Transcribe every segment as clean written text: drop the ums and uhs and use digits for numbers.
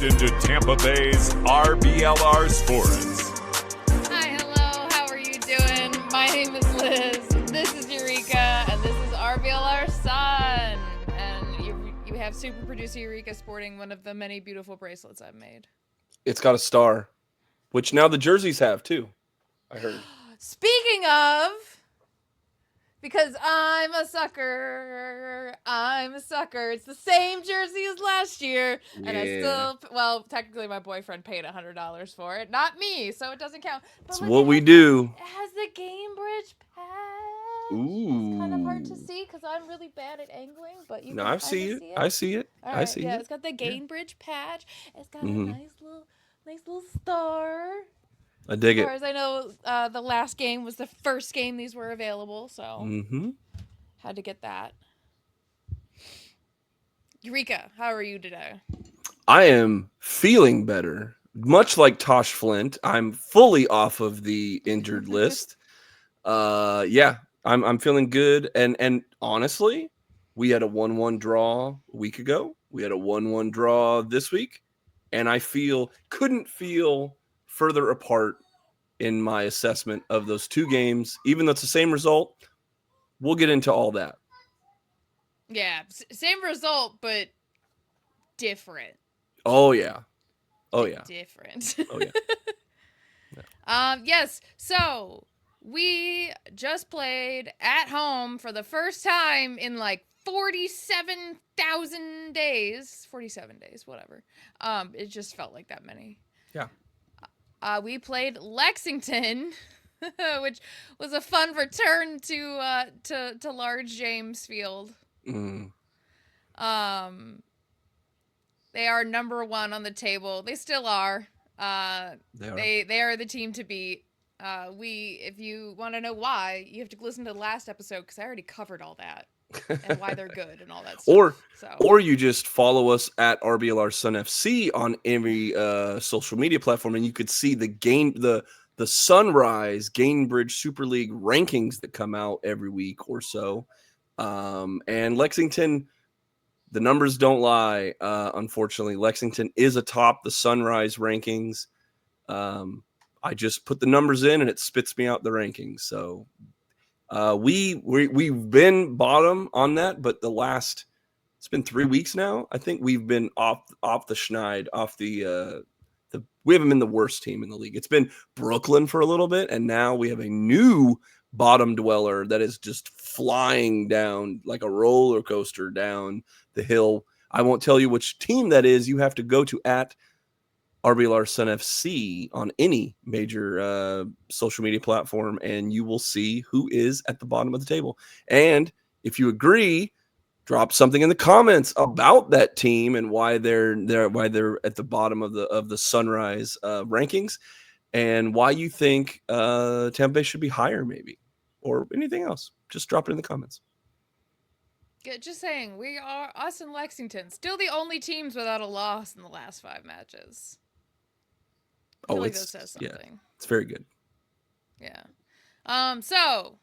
into Tampa Bay's RBLR Sports. Hi, hello, how are you doing? My name is Liz, this is Eureka, and this is RBLR Sun. And you have super producer Eureka sporting one of the many beautiful bracelets I've made. It's got a star, which now the jerseys have too, I heard. Speaking of, because I'm a sucker, it's the same jersey as last year, and I still, well, technically my boyfriend paid $100 for it, not me, so it doesn't count. But it's what we do. It has the Gamebridge patch. Ooh. It's kind of hard to see because I'm really bad at angling, but you can I see it. I see it. All right, I see it. It's got the Gamebridge patch. It's got a nice little star. I dig it. As far as I know, the last game was the first game these were available, so had to get that. Eureka, how are you today? I am feeling better. Much like Tosh Flint, I'm fully off of the injured list. I'm feeling good. And honestly, we had a 1-1 draw a week ago. We had a 1-1 draw this week. And I couldn't feel further apart in my assessment of those two games. Even though it's the same result, we'll get into all that. Yeah, same result, but different. Oh, yeah. Different. Oh, yeah. Yes, so we just played at home for the first time in like 47,000 days. 47 days, whatever. It just felt like that many. Yeah. We played Lexington, which was a fun return to Large James Field. Mm. They are number one on the table. They still are. They are the team to beat. If you want to know why, you have to listen to the last episode because I already covered all that and why they're good and all that stuff. Or you just follow us at RBLR Sun FC on every social media platform, and you could see the Sunrise Gainbridge Super League rankings that come out every week or so. And Lexington, the numbers don't lie. Unfortunately, Lexington is atop the Sunrise rankings. I just put the numbers in and it spits me out the rankings. So we've been bottom on that, but it's been 3 weeks now. I think we've been off the schneid, we haven't been the worst team in the league. It's been Brooklyn for a little bit, and now we have a new bottom dweller that is just flying down like a roller coaster down the hill. I won't tell you which team that is. You have to go to at RBLR Sun FC on any major social media platform, and you will see who is at the bottom of the table. And if you agree, drop something in the comments about that team and why they're at the bottom of the Sunrise rankings, and why you think Tampa Bay should be higher, maybe, or anything else. Just drop it in the comments. Yeah, just saying, we are us and Lexington still the only teams without a loss in the last 5 matches. I feel like that says something. Yeah, it's very good. Yeah. So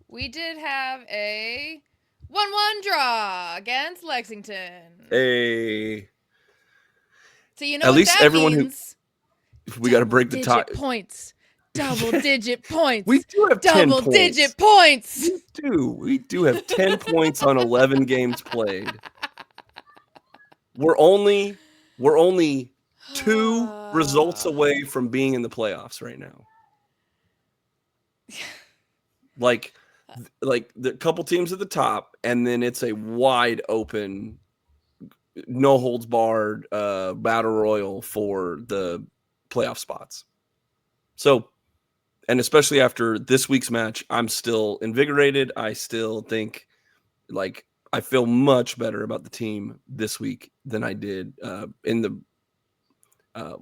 we did have a 1-1 draw against Lexington. Hey. So you know at least everyone means? We got to break the tie. Points. Double-digit points. We do have 10 points. Double-digit points. We do have 10 points on 11 games played. We're only 2 results away from being in the playoffs right now. Like the couple teams at the top, and then it's a wide open, no holds barred battle royal for the playoff spots. So, and especially after this week's match, I'm still invigorated. I still think I feel much better about the team this week than I did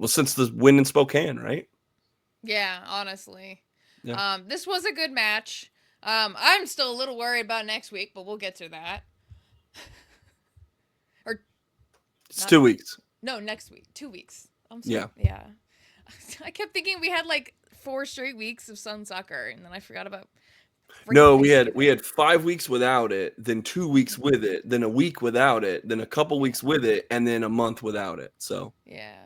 since the win in Spokane, right? Yeah, honestly. Yeah. This was a good match. I'm still a little worried about next week, but we'll get to that. It's 2 weeks. No, next week. 2 weeks. Yeah. I kept thinking we had 4 straight weeks of Sun soccer, and then I forgot about No, we had 5 weeks without it, then 2 weeks with it, then a week without it, then a couple weeks with it, and then a month without it. So yeah.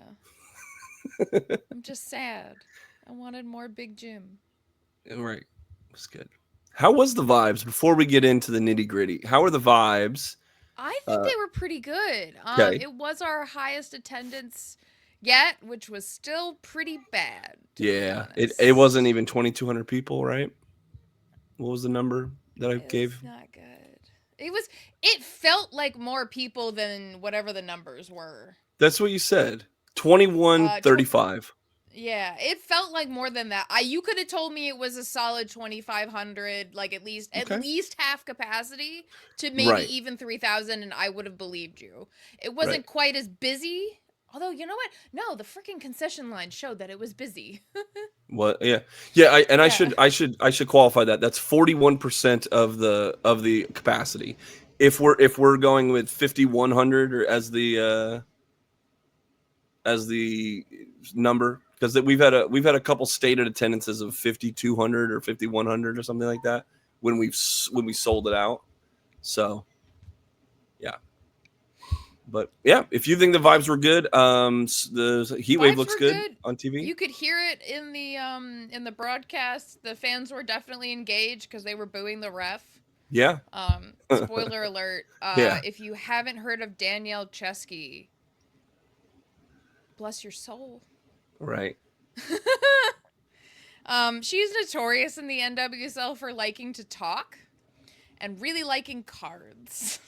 I'm just sad. I wanted more Big Jim. right, it's good. How was the vibes before we get into the nitty gritty? How are the vibes? I think they were pretty good. Okay. It was our highest attendance yet, which was still pretty bad. Yeah, it wasn't even 2,200 people, right? What was the number that I gave? Not good. It felt like more people than whatever the numbers were. That's what you said. 2135. Yeah, it felt like more than that. You could have told me it was a solid 2,500, like at least half capacity to maybe even 3,000, and I would have believed you. It wasn't quite as busy. Although, you know what? No, the freaking concession line showed that it was busy. What? Yeah. I should qualify that. That's 41% of the capacity. If we're going with 5,100 or as the number, because we've had a couple stated attendances of 5,200 or 5,100 or something like that when we sold it out. So, yeah. But yeah, if you think the vibes were good, the heat wave looks good on TV. You could hear it in the broadcast. The fans were definitely engaged because they were booing the ref. Yeah. Spoiler alert. If you haven't heard of Danielle Chesky, bless your soul. Right. She's notorious in the NWSL for liking to talk and really liking cards.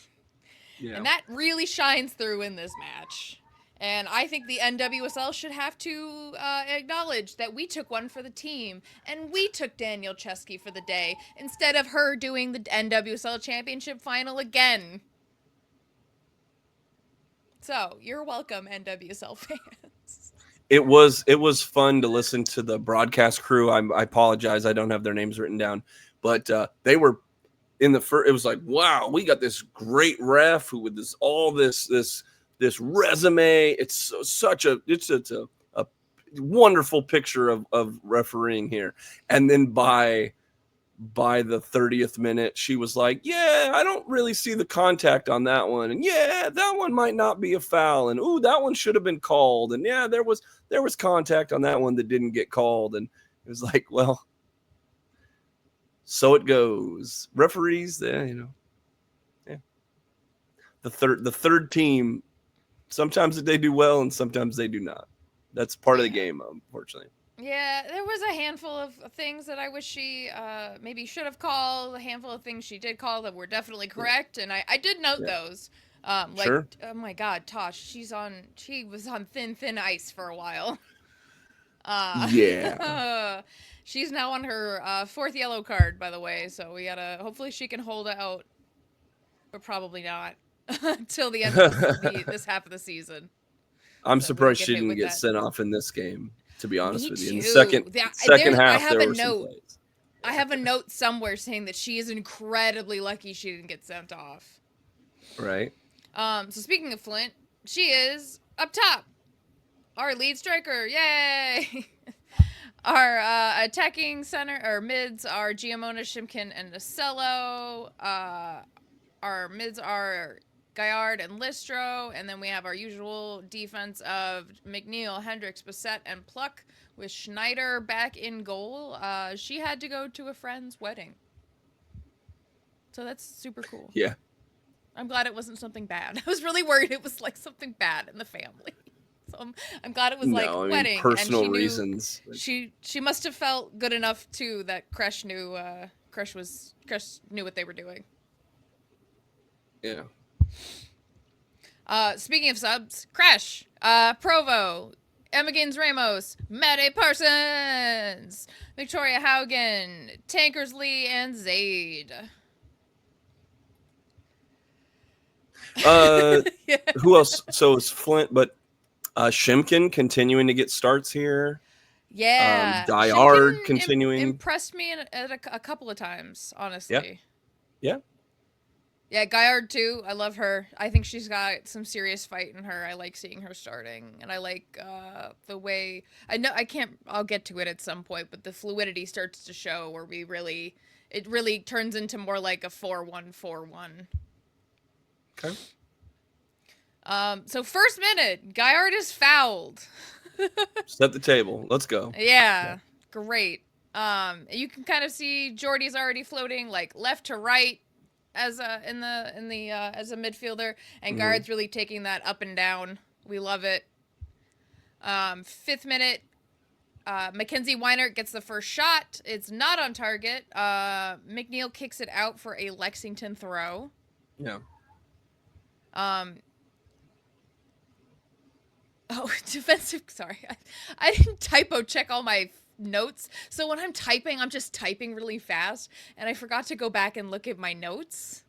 Yeah. And that really shines through in this match. And I think the NWSL should have to acknowledge that we took one for the team, and we took Danielle Chesky for the day, instead of her doing the NWSL Championship final again. So, you're welcome, NWSL fans. It was fun to listen to the broadcast crew. I apologize, I don't have their names written down, but they were in the first. It was like, wow, we got this great ref who with this resume. It's such a wonderful picture of refereeing here. And then by the 30th minute, she was like, yeah, I don't really see the contact on that one. And yeah, that one might not be a foul. And ooh, that one should have been called. And yeah, there was contact on that one that didn't get called. And it was like, well, so it goes. Referees, yeah. The third team, sometimes they do well and sometimes they do not. That's part of the game, unfortunately. Yeah, there was a handful of things that I wish she maybe should have called. A handful of things she did call that were definitely correct, and I did note those. Sure. Oh my God, Tosh, she was on thin ice for a while. Yeah. She's now on her fourth yellow card, by the way, so we gotta, hopefully she can hold out, but probably not, until the end of this half of the season. I'm surprised she didn't get sent off in this game, to be honest with you. In the second half, I have a note somewhere saying that she is incredibly lucky she didn't get sent off. Right. So speaking of Flint, she is up top. Our lead striker, yay! Our attacking center or mids are Giamona, Shimkin, and Nacello. Our mids are Gaillard and Listro, and then we have our usual defense of McNeil, Hendricks, Bissett, and Pluck, with Schneider back in goal. She had to go to a friend's wedding, so that's super cool. Yeah, I'm glad it wasn't something bad. I was really worried it was like something bad in the family. So I'm glad it was wedding. Personal and reasons. She must have felt good enough too that Kresh knew what they were doing. Yeah. Speaking of subs, Kresh, Provo, Emmegins Ramos, Maddie Parsons, Victoria Haugen, Tankers Lee, and Zaid. Yeah. Who else? So it's Flint, but Shimkin continuing to get starts here. Yeah. Gaillard continuing. Impressed me a couple of times, honestly. Yeah. Yeah, Gaillard too. I love her. I think she's got some serious fight in her. I like seeing her starting, and I like the way I know I can't. I'll get to it at some point, but the fluidity starts to show where it really turns into more like a 4-1-4-1. Okay. So first minute, Gaillard is fouled. Set the table. Let's go. Yeah, great. You can kind of see Jordy's already floating like left to right as a as a midfielder, and Gaillard's really taking that up and down. We love it. 5th minute, Mackenzie Weinert gets the first shot. It's not on target. McNeil kicks it out for a Lexington throw. Yeah. Oh, defensive. Sorry, I didn't typo check all my notes. So when I'm typing, I'm just typing really fast, and I forgot to go back and look at my notes.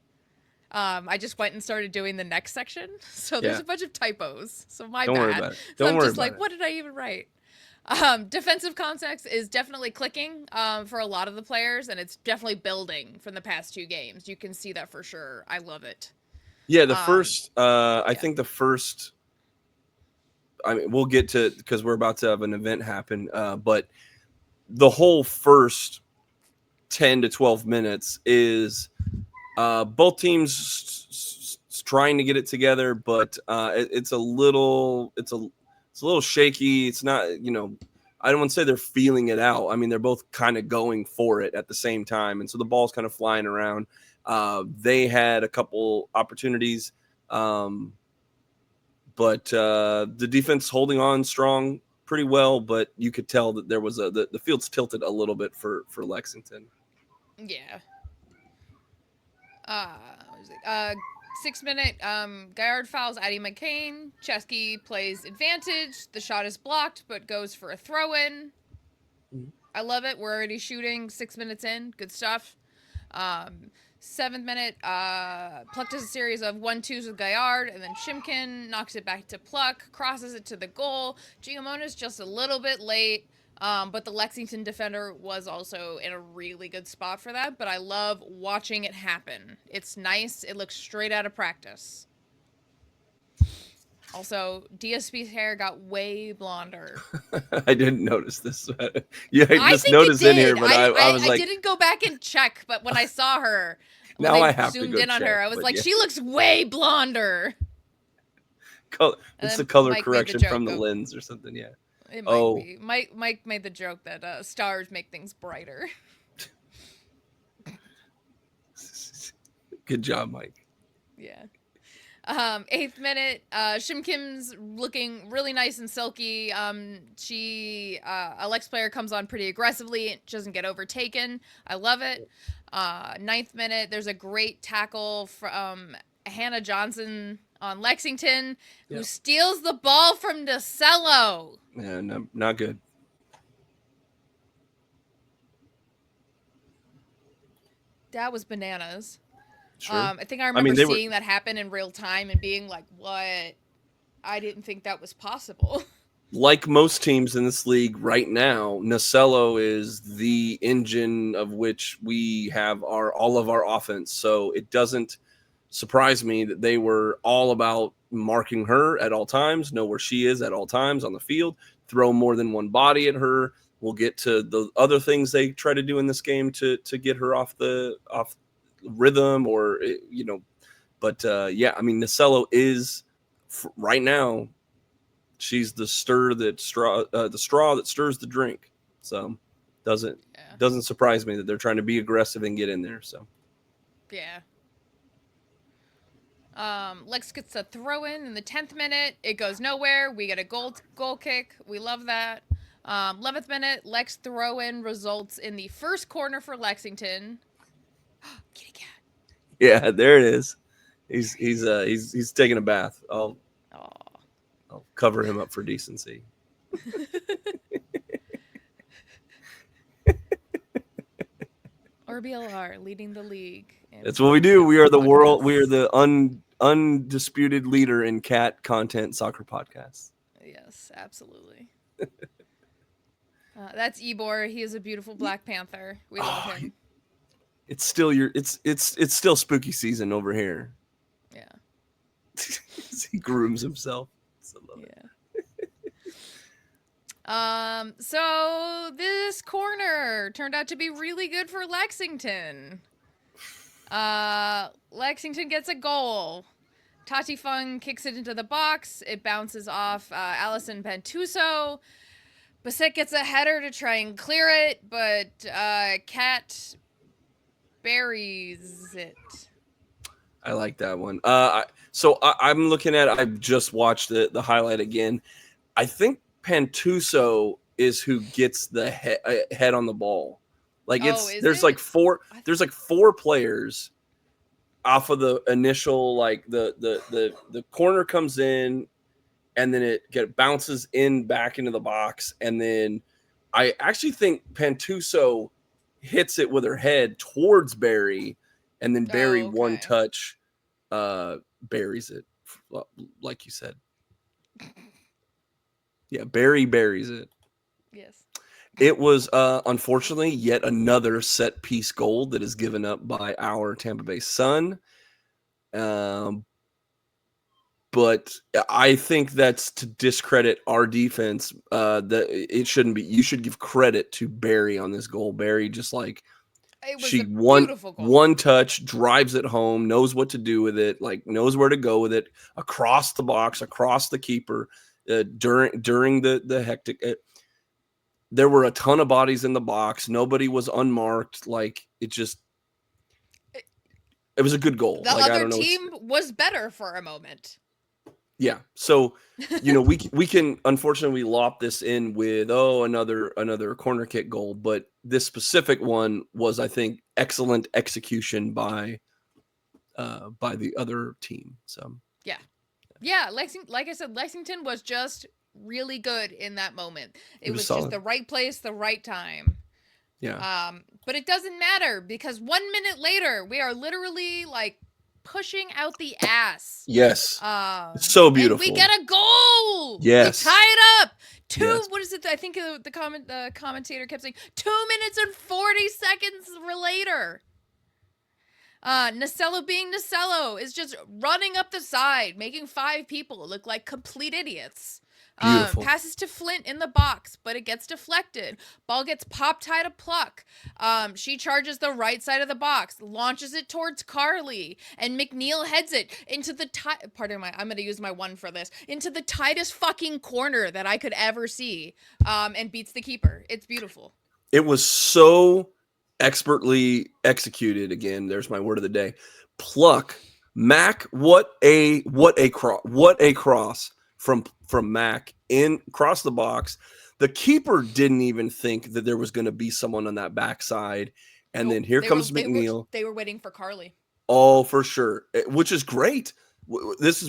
I just went and started doing the next section, so there's a bunch of typos. So my Don't bad. worry about it. So Don't I'm worry just about like, it. what did I even write? Defensive context is definitely clicking for a lot of the players, and it's definitely building from the past 2 games. You can see that for sure. I love it. Yeah, the first. I think the first. I mean, we'll get to because we're about to have an event happen. But the whole first 10 to 12 minutes is both teams trying to get it together, but it's a little shaky. It's not, I don't want to say they're feeling it out. I mean, they're both kind of going for it at the same time, and so the ball's kind of flying around. They had a couple opportunities. But the defense holding on strong pretty well, but you could tell that there was the field's tilted a little bit for Lexington. Yeah. 6th minute, Gaillard fouls Addie McCain. Chesky plays advantage. The shot is blocked, but goes for a throw-in. I love it. We're already shooting 6 minutes in. Good stuff. 7th minute, Pluck does a series of 1-2s with Gaillard, and then Shimkin knocks it back to Pluck, crosses it to the goal. Giamona's just a little bit late, but the Lexington defender was also in a really good spot for that, but I love watching it happen. It's nice. It looks straight out of practice. Also, DSP's hair got way blonder. I didn't notice this. Yeah, I just think noticed it in here, did. but I was like, I didn't go back and check, but when I saw her, now when I they have to zoomed go in on check, her, I was but like, yeah. she looks way blonder. It's the color Mike made the correction joke from the of- lens or something. Yeah. It might be. Mike made the joke that stars make things brighter. Good job, Mike. Yeah. 8th minute, Shim Kim's looking really nice and silky. A Lex player comes on pretty aggressively. It doesn't get overtaken. I love it. 9th minute, there's a great tackle from Hannah Johnson on Lexington, who steals the ball from DeCello. Yeah, no, not good. That was bananas. Sure. I think I remember seeing that happen in real time and being like, what? I didn't think that was possible. Like most teams in this league right now, Nacello is the engine of which we have all of our offense. So it doesn't surprise me that they were all about marking her at all times, know where she is at all times on the field, throw more than one body at her. We'll get to the other things they try to do in this game to get her off rhythm or, but yeah, I mean, Nacello is right now, she's the straw that stirs the drink. So doesn't surprise me that they're trying to be aggressive and get in there. So yeah. Lex gets a throw in the 10th minute. It goes nowhere. We get a goal kick. We love that. 11th minute, Lex throw in results in the first corner for Lexington. Kitty cat. Yeah, there it is. He's taking a bath. I'll cover him up for decency. RBLR leading the league. That's what we do. We are the world. We are the undisputed leader in cat content soccer podcasts. Yes, absolutely. That's Ebor. He is a beautiful Black Panther. We love him. It's still it's still spooky season over here. Yeah. He grooms himself. So this corner turned out to be really good for Lexington. Lexington gets a goal. Tati Fung kicks it into the box. It bounces off Allison Pentuso. Bassett gets a header to try and clear it, but Kat buries it. I like that one. I'm looking at. I've just watched the highlight again. I think Pentuso is who gets the head on the ball. Like there's like four players off of the initial, like the corner comes in, and then it bounces in back into the box, and then I actually think Pentuso hits it with her head towards Barry, and then Barry one touch buries it, like you said. Yeah, Barry buries it. Yes. It was unfortunately yet another set piece goal that is given up by our Tampa Bay Sun. But I think that's to discredit our defense. That it shouldn't be. You should give credit to Barry on this goal. Barry just like she one touch, drives it home, knows what to do with it, like knows where to go with it, across the box, across the keeper. During the hectic, there were a ton of bodies in the box. Nobody was unmarked. Like it was a good goal. The other team was better for a moment. Yeah. So, we can unfortunately lop this in with another corner kick goal, but this specific one was, I think, excellent execution by the other team. So yeah, like I said, Lexington was just really good in that moment. It was solid. Just the right place, the right time. Yeah. But it doesn't matter because 1 minute later, we are literally like pushing out the ass. Yes. So beautiful. And we get a goal. Yes. We tie it up. Yes. What is it? I think the commentator kept saying 2 minutes and 40 seconds later. Nacello being Nacello is just running up the side, making 5 people look like complete idiots. Passes to Flint in the box, but it gets deflected. Ball gets popped high to Pluck. She charges the right side of the box, launches it towards Carly, and McNeil heads it into the I'm going to use my one for this, into the tightest fucking corner that I could ever see, and beats the keeper. It's beautiful. It was so expertly executed. Again, there's my word of the day. Pluck. Mac, what a cross from Mac in across the box. The keeper didn't even think that there was going to be someone on that backside. And then here comes McNeil. They were waiting for Carly. Oh, for sure. Which is great.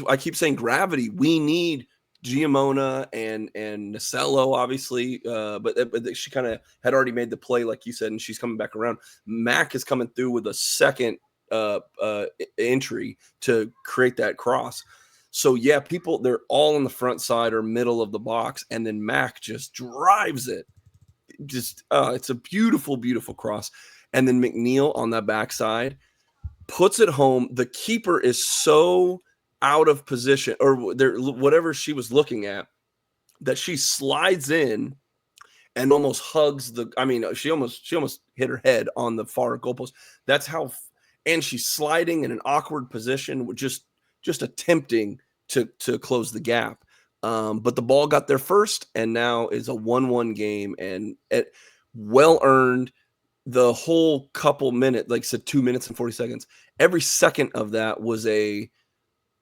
I keep saying gravity. We need Giamona and Nacello, obviously, but she kind of had already made the play, like you said, and she's coming back around. Mac is coming through with a second entry to create that cross. So yeah, they're all on the front side or middle of the box, and then Mac just drives it. It's a beautiful, beautiful cross. And then McNeil on that backside puts it home. The keeper is so out of position or whatever she was looking at that she slides in and almost hugs she almost hit her head on the far goalpost. That's how, and she's sliding in an awkward position, just attempting to close the gap. But the ball got there first, and now is a 1-1 game, and it well earned. The whole couple minutes, like I said, 2 minutes and 40 seconds. Every second of that was a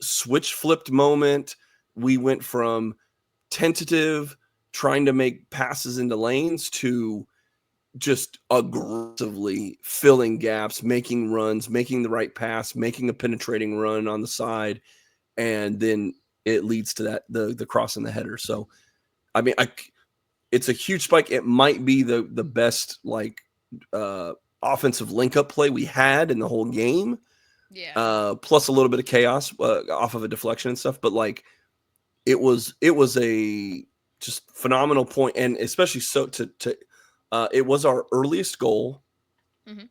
switch flipped moment. We went from tentative, trying to make passes into lanes, to just aggressively filling gaps, making runs, making the right pass, making a penetrating run on the side, and then it leads to that the cross and the header. So, I mean, it's a huge spike. It might be the best offensive link up play we had in the whole game. Yeah. Plus a little bit of chaos off of a deflection and stuff, but it was a just phenomenal point, and especially so to it was our earliest goal. Mm-hmm.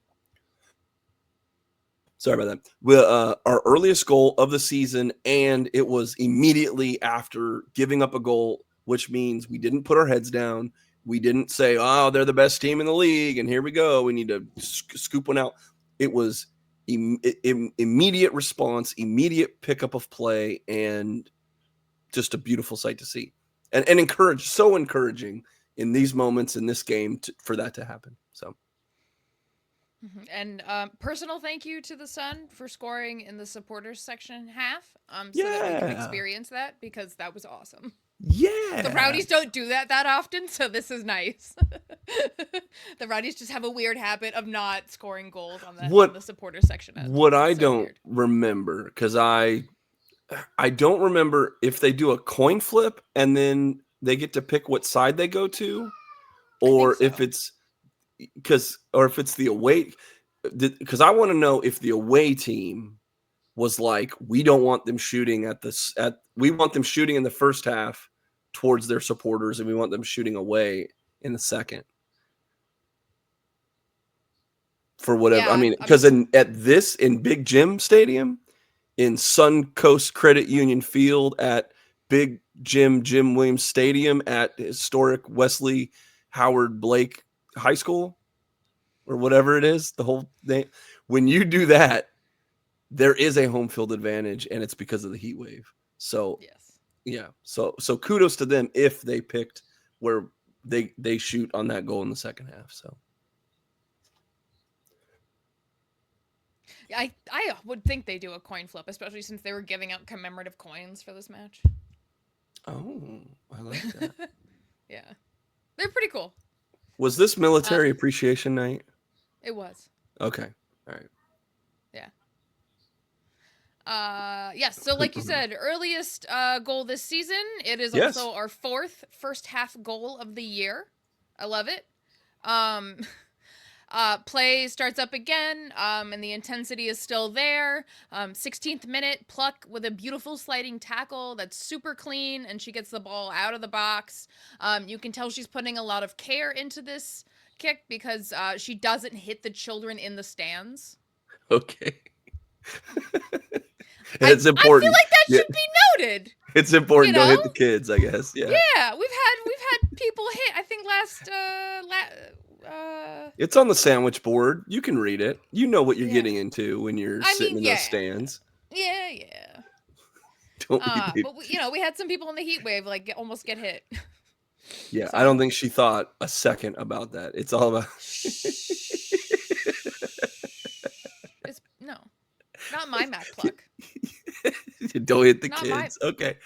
Sorry about that. Well, our earliest goal of the season, and it was immediately after giving up a goal, which means we didn't put our heads down. We didn't say, "Oh, they're the best team in the league, and here we go. We need to scoop one out." It was immediate response, immediate pickup of play, and just a beautiful sight to see, and so encouraging in these moments in this game for that to happen. So. And personal thank you to the Sun for scoring in the supporters section half, so that we can experience that, because that was awesome. Yeah. The Rowdies don't do that often, so this is nice. The Rowdies just have a weird habit of not scoring goals on the supporters section. What I don't remember, because I don't remember if they do a coin flip and then they get to pick what side they go to, or if it's the away, because I want to know if the away team was like, we don't want them shooting we want them shooting in the first half towards their supporters, and we want them shooting away in the second. For whatever, yeah, I mean, because in Big Jim Stadium, in Suncoast Credit Union Field, at Big Jim Williams Stadium, at historic Wesley Howard Blake High School, or whatever it is, the whole thing. When you do that, there is a home field advantage, and it's because of the heat wave. So yes, yeah. So kudos to them if they picked where they shoot on that goal in the second half. So I would think they do a coin flip, especially since they were giving out commemorative coins for this match. Oh, I like that. Yeah, they're pretty cool. Was this military appreciation night? It was. Okay. All right. Yeah. Yes. So like you said, earliest goal this season. It is also our fourth first half goal of the year. I love it. Play starts up again, and the intensity is still there. 16th minute, Pluck with a beautiful sliding tackle that's super clean, and she gets the ball out of the box. You can tell she's putting a lot of care into this kick, because she doesn't hit the children in the stands. Okay. It's important. I feel like that should be noted. It's important. Don't hit the kids, I guess. Yeah. Yeah, we've had people hit. I think it's on the sandwich board. You can read it. You know what you're getting into when you're sitting in those stands. Yeah. Don't be but we had some people in the heat wave almost get hit. Yeah, so. I don't think she thought a second about that. It's all about. No, not my Mac Pluck. Don't hit the kids. Okay.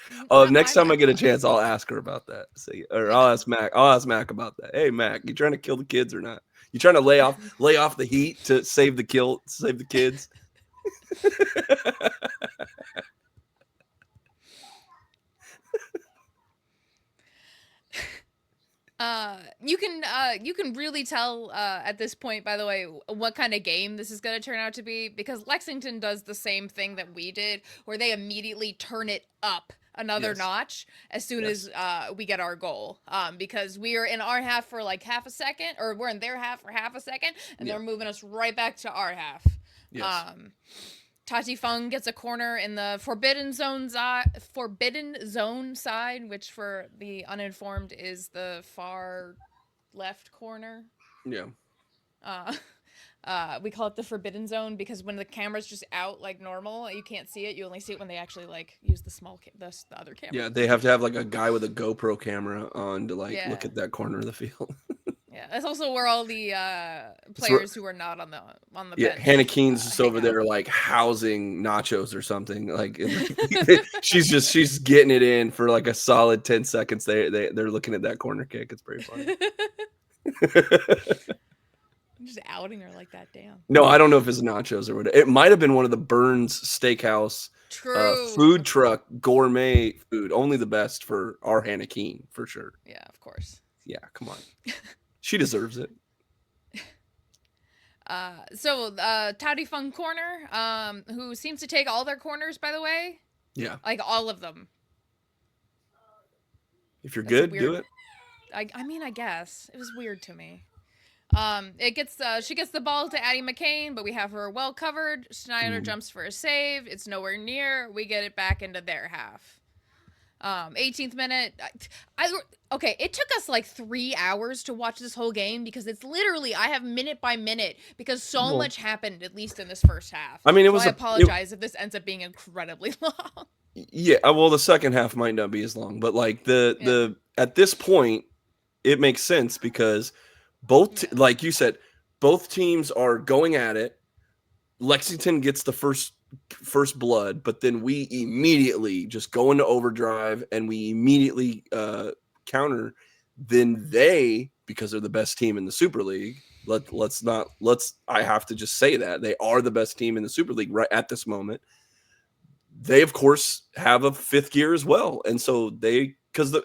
Next time I get a chance, I'll ask her about that. I'll ask Mac. I'll ask Mac about that. Hey, Mac, you trying to kill the kids or not? You trying to lay off the heat to save the kids? You can really tell at this point, by the way, what kind of game this is going to turn out to be, because Lexington does the same thing that we did, where they immediately turn it up another notch as soon as we get our goal, because we are in our half for half a second, or we're in their half for half a second, and they're moving us right back to our half. Yes. Tati Fung gets a corner in the forbidden zone side, which for the uninformed is the far left corner. Yeah. We call it the forbidden zone because when the camera's just out like normal, you can't see it. You only see it when they actually use the other camera. Yeah, they have to have a guy with a GoPro camera on to look at that corner of the field. Yeah, that's also where all the players who are not on the bench. Hannah Keen's just over there housing nachos or something. She's getting it in for a solid 10 seconds. They're looking at that corner kick. It's pretty funny. I'm just outing her like that. Damn. No, I don't know if it's nachos or whatever. It might have been one of the Burns Steakhouse food truck gourmet food. Only the best for our Hannah Keen, for sure. Yeah, of course. Yeah, come on. She deserves it. Towdy Fung corner, who seems to take all their corners, by the way. Yeah. All of them. If you're good, do it. I mean, I guess. It was weird to me. She gets the ball to Addie McCain, but we have her well covered. Schneider jumps for a save. It's nowhere near. We get it back into their half. 18th minute. Okay, it took us like 3 hours to watch this whole game because it's literally I have minute by minute because so much happened at least in this first half. I mean, I apologize if this ends up being incredibly long. Yeah, well, the second half might not be as long, but like the at this point, it makes sense because like you said, both teams are going at it. Lexington gets the first blood, but then we immediately just go into overdrive and we immediately counter. Then they, because they're the best team in the Super League, I have to just say that they are the best team in the Super League right at this moment. They of course have a fifth gear as well, and so because the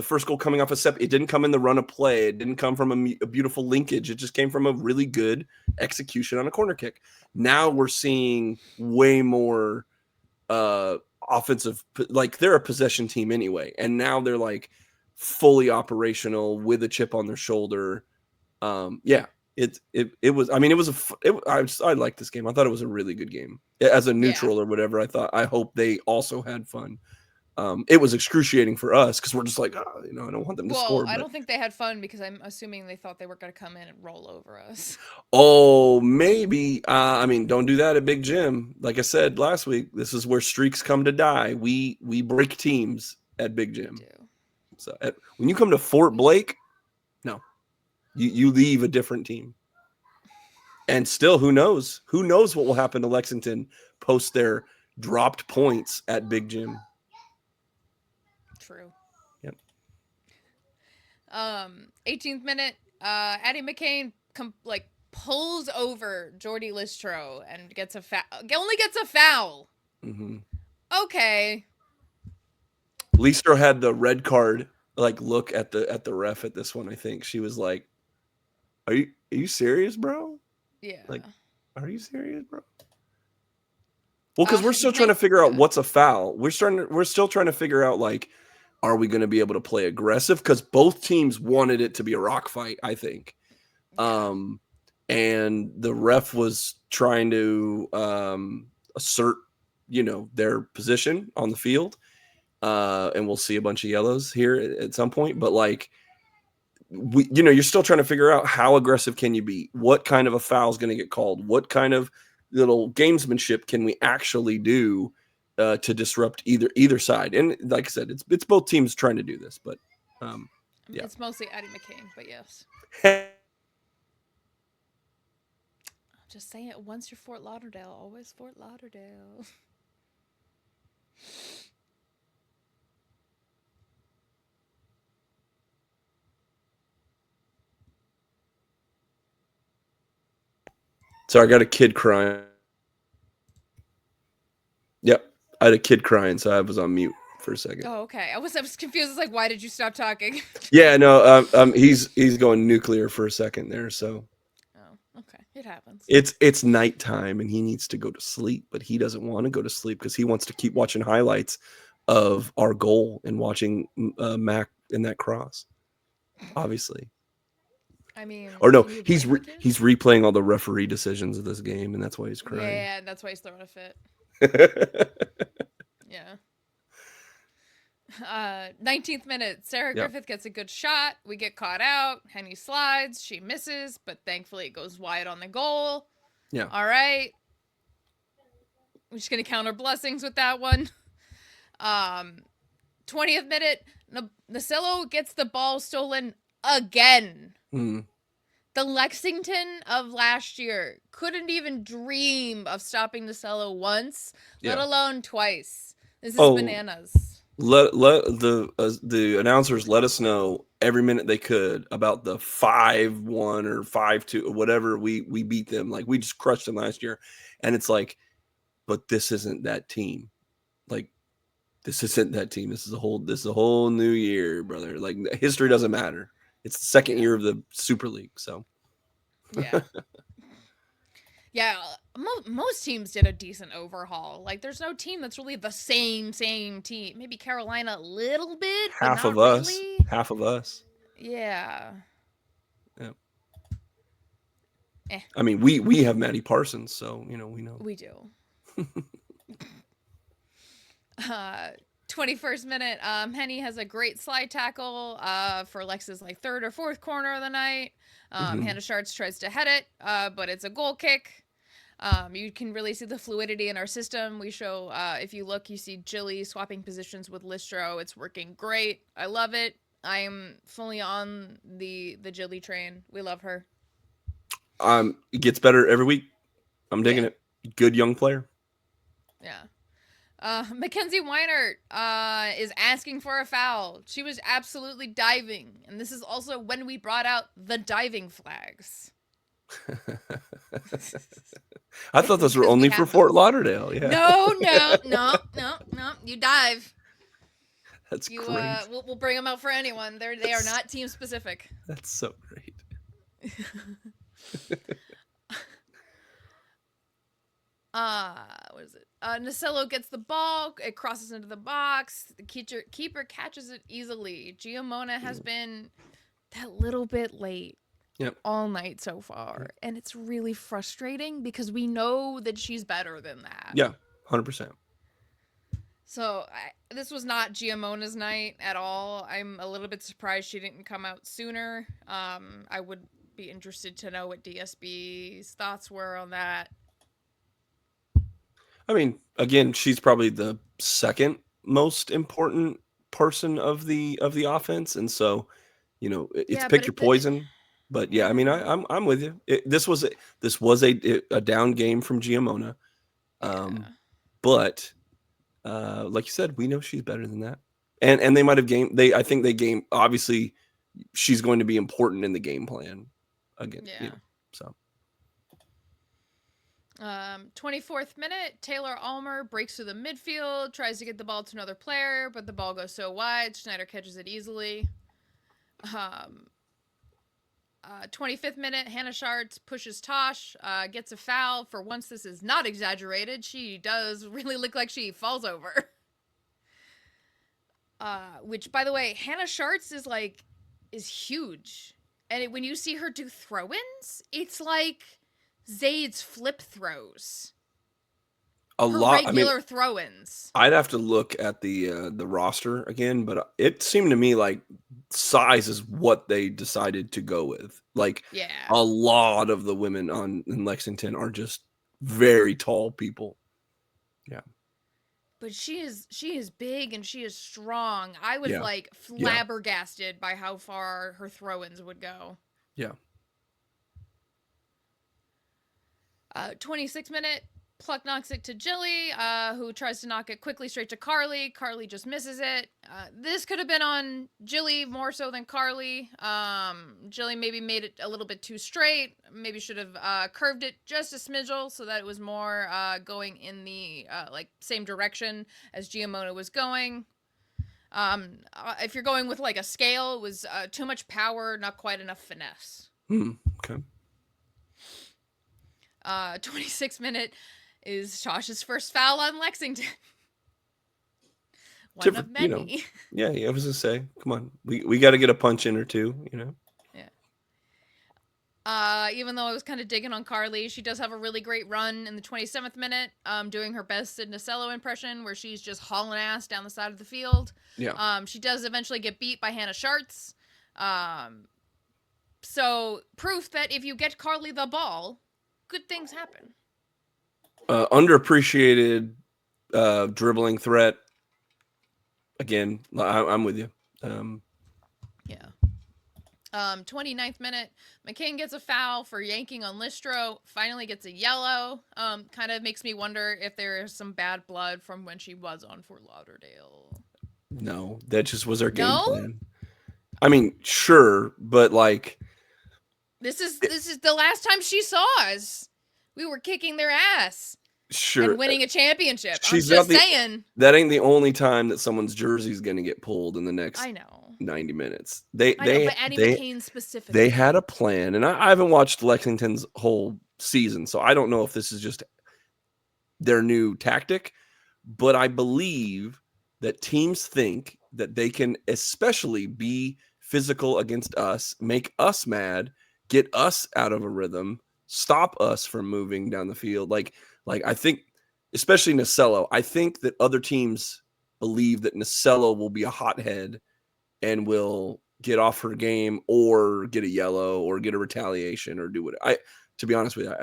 first goal coming off a step, it didn't come in the run of play. It didn't come from a beautiful linkage. It just came from a really good execution on a corner kick. Now we're seeing way more offensive, like they're a possession team anyway. And now they're like fully operational with a chip on their shoulder. It was, I mean, I liked this game. I thought it was a really good game as a neutral or whatever. I hope they also had fun. It was excruciating for us because we're just like, I don't want them to score. I don't think they had fun because I'm assuming they thought they were going to come in and roll over us. Oh, maybe. I mean, don't do that at Big Jim. Like I said last week, this is where streaks come to die. We break teams at Big Jim. So when you come to Fort Blake, no, you leave a different team. And still, who knows? Who knows what will happen to Lexington post their dropped points at Big Jim? True. Yep. 18th minute, Addie McCain pulls over Jordy Listro and gets a foul. Only gets a foul. Mm-hmm. Okay. Listro had the red card look at the ref at this one. I think she was like, "Are you serious, bro? Yeah. Like, are you serious, bro?" Well, because we're still trying to figure out what's a foul. We're still trying to figure out are we going to be able to play aggressive? Because both teams wanted it to be a rock fight, I think. And the ref was trying to assert, their position on the field. And we'll see a bunch of yellows here at some point. But you're still trying to figure out how aggressive can you be? What kind of a foul is going to get called? What kind of little gamesmanship can we actually do to disrupt either side? And like I said, it's both teams trying to do this, but yeah, it's mostly Addie McCain, but yes. Just saying it. Once you're Fort Lauderdale, always Fort Lauderdale. So I got a kid crying. Yep, I had a kid crying, so I was on mute for a second. Oh, okay. I was confused. It's why did you stop talking? Yeah, no, he's going nuclear for a second there, so. Oh, okay. It happens. It's nighttime and he needs to go to sleep, but he doesn't want to go to sleep because he wants to keep watching highlights of our goal and watching Mac in that cross. Obviously. I mean, or no, he's replaying all the referee decisions of this game, and that's why he's crying. Yeah, that's why he's throwing a fit. Yeah. 19th minute, Sarah Griffith gets a good shot. We get caught out. Henny slides. She misses, but thankfully it goes wide on the goal. Yeah. All right. We're just going to count our blessings with that one. 20th minute, Nasillo gets the ball stolen again. The Lexington of last year couldn't even dream of stopping Nasillo once, let alone twice. This is bananas. Let the announcers let us know every minute they could about the 5-1 or 5-2 or whatever we beat them. Like, we just crushed them last year, and it's like, but this isn't that team. Like, this isn't that team. This is a whole new year, brother. Like, history doesn't matter. It's the second year of the Super League, so. Yeah. Yeah, most teams did a decent overhaul. Like, there's no team that's really the same team. Maybe Carolina a little bit, half but of not us. really. Half of us. Yeah. Yeah. I mean, we have Maddie Parsons, so we know. We do. 21st minute, Henny has a great slide tackle for Lex's like third or fourth corner of the night. Hannah Schartz tries to head it, but it's a goal kick. You can really see the fluidity in our system. We show, if you look, you see Jilly swapping positions with Listro. It's working great. I love it. I am fully on the Jilly train. We love her. It gets better every week. I'm digging it. Good young player. Yeah. Mackenzie Weinert is asking for a foul. She was absolutely diving. And this is also when we brought out the diving flags. I thought those were only for Fort Lauderdale. Yeah. No. You dive. That's great. We'll bring them out for anyone. They are not team specific. That's so great. What is it? Nacello gets the ball. It crosses into the box. The keeper catches it easily. Giamona has been that little bit late. All night so far. And it's really frustrating because we know that she's better than that. Yeah, 100%. So this was not Giamona's night at all. I'm a little bit surprised she didn't come out sooner. I would be interested to know what DSB's thoughts were on that. I mean, again, she's probably the second most important person of the offense. And so, it's pick your poison. But yeah, I mean, I'm with you. This was a down game from Giamona, but like you said, we know she's better than that, and they might have gamed. I think they game. Obviously, she's going to be important in the game plan again. Yeah. So, 24th minute, Taylor Almer breaks through the midfield, tries to get the ball to another player, but the ball goes so wide. Schneider catches it easily. 25th minute, Hannah Schartz pushes Tosh, gets a foul. For once, this is not exaggerated. She does really look like she falls over. Which, by the way, Hannah Schartz is huge. And when you see her do throw-ins, it's like Zayd's flip throws. Regular throw-ins. I'd have to look at the roster again, but it seemed to me like size is what they decided to go with. A lot of the women in Lexington are just very tall people. Yeah. But she is big and she is strong. I was flabbergasted by how far her throw-ins would go. Yeah. 26th minute, Pluck knocks it to Jilly, who tries to knock it quickly straight to Carly. Carly just misses it. This could have been on Jilly more so than Carly. Jilly maybe made it a little bit too straight. Maybe should have curved it just a smidgel so that it was more going in the same direction as Giamona was going. If you're going with a scale, it was too much power, not quite enough finesse. Okay. 26th minute is Tosh's first foul on Lexington. One of many. Yeah, I was gonna say, come on, we got to get a punch in or two, Yeah. Even though I was kind of digging on Carly, she does have a really great run in the 27th minute, doing her best Sid Nacello impression, where she's just hauling ass down the side of the field. Yeah. She does eventually get beat by Hannah Schartz. So proof that if you get Carly the ball, good things happen. Underappreciated dribbling threat. Again, I'm with you. Yeah. 29th minute, McCain gets a foul for yanking on Listro. Finally gets a yellow. Kind of makes me wonder if there is some bad blood from when she was on Fort Lauderdale. No, that just was our game plan. I mean, sure, but this is the last time she saw us. We were kicking their ass. Sure. And winning a championship. She's I'm just saying. That ain't the only time that someone's jersey is going to get pulled in the next 90 minutes. But Annie McCain specifically. They had a plan, and I haven't watched Lexington's whole season, so I don't know if this is just their new tactic, but I believe that teams think that they can especially be physical against us, make us mad, get us out of a rhythm, stop us from moving down the field. Like I think, especially Nasello, I think that other teams believe that Nasello will be a hothead and will get off her game or get a yellow or get a retaliation or do what to be honest with you,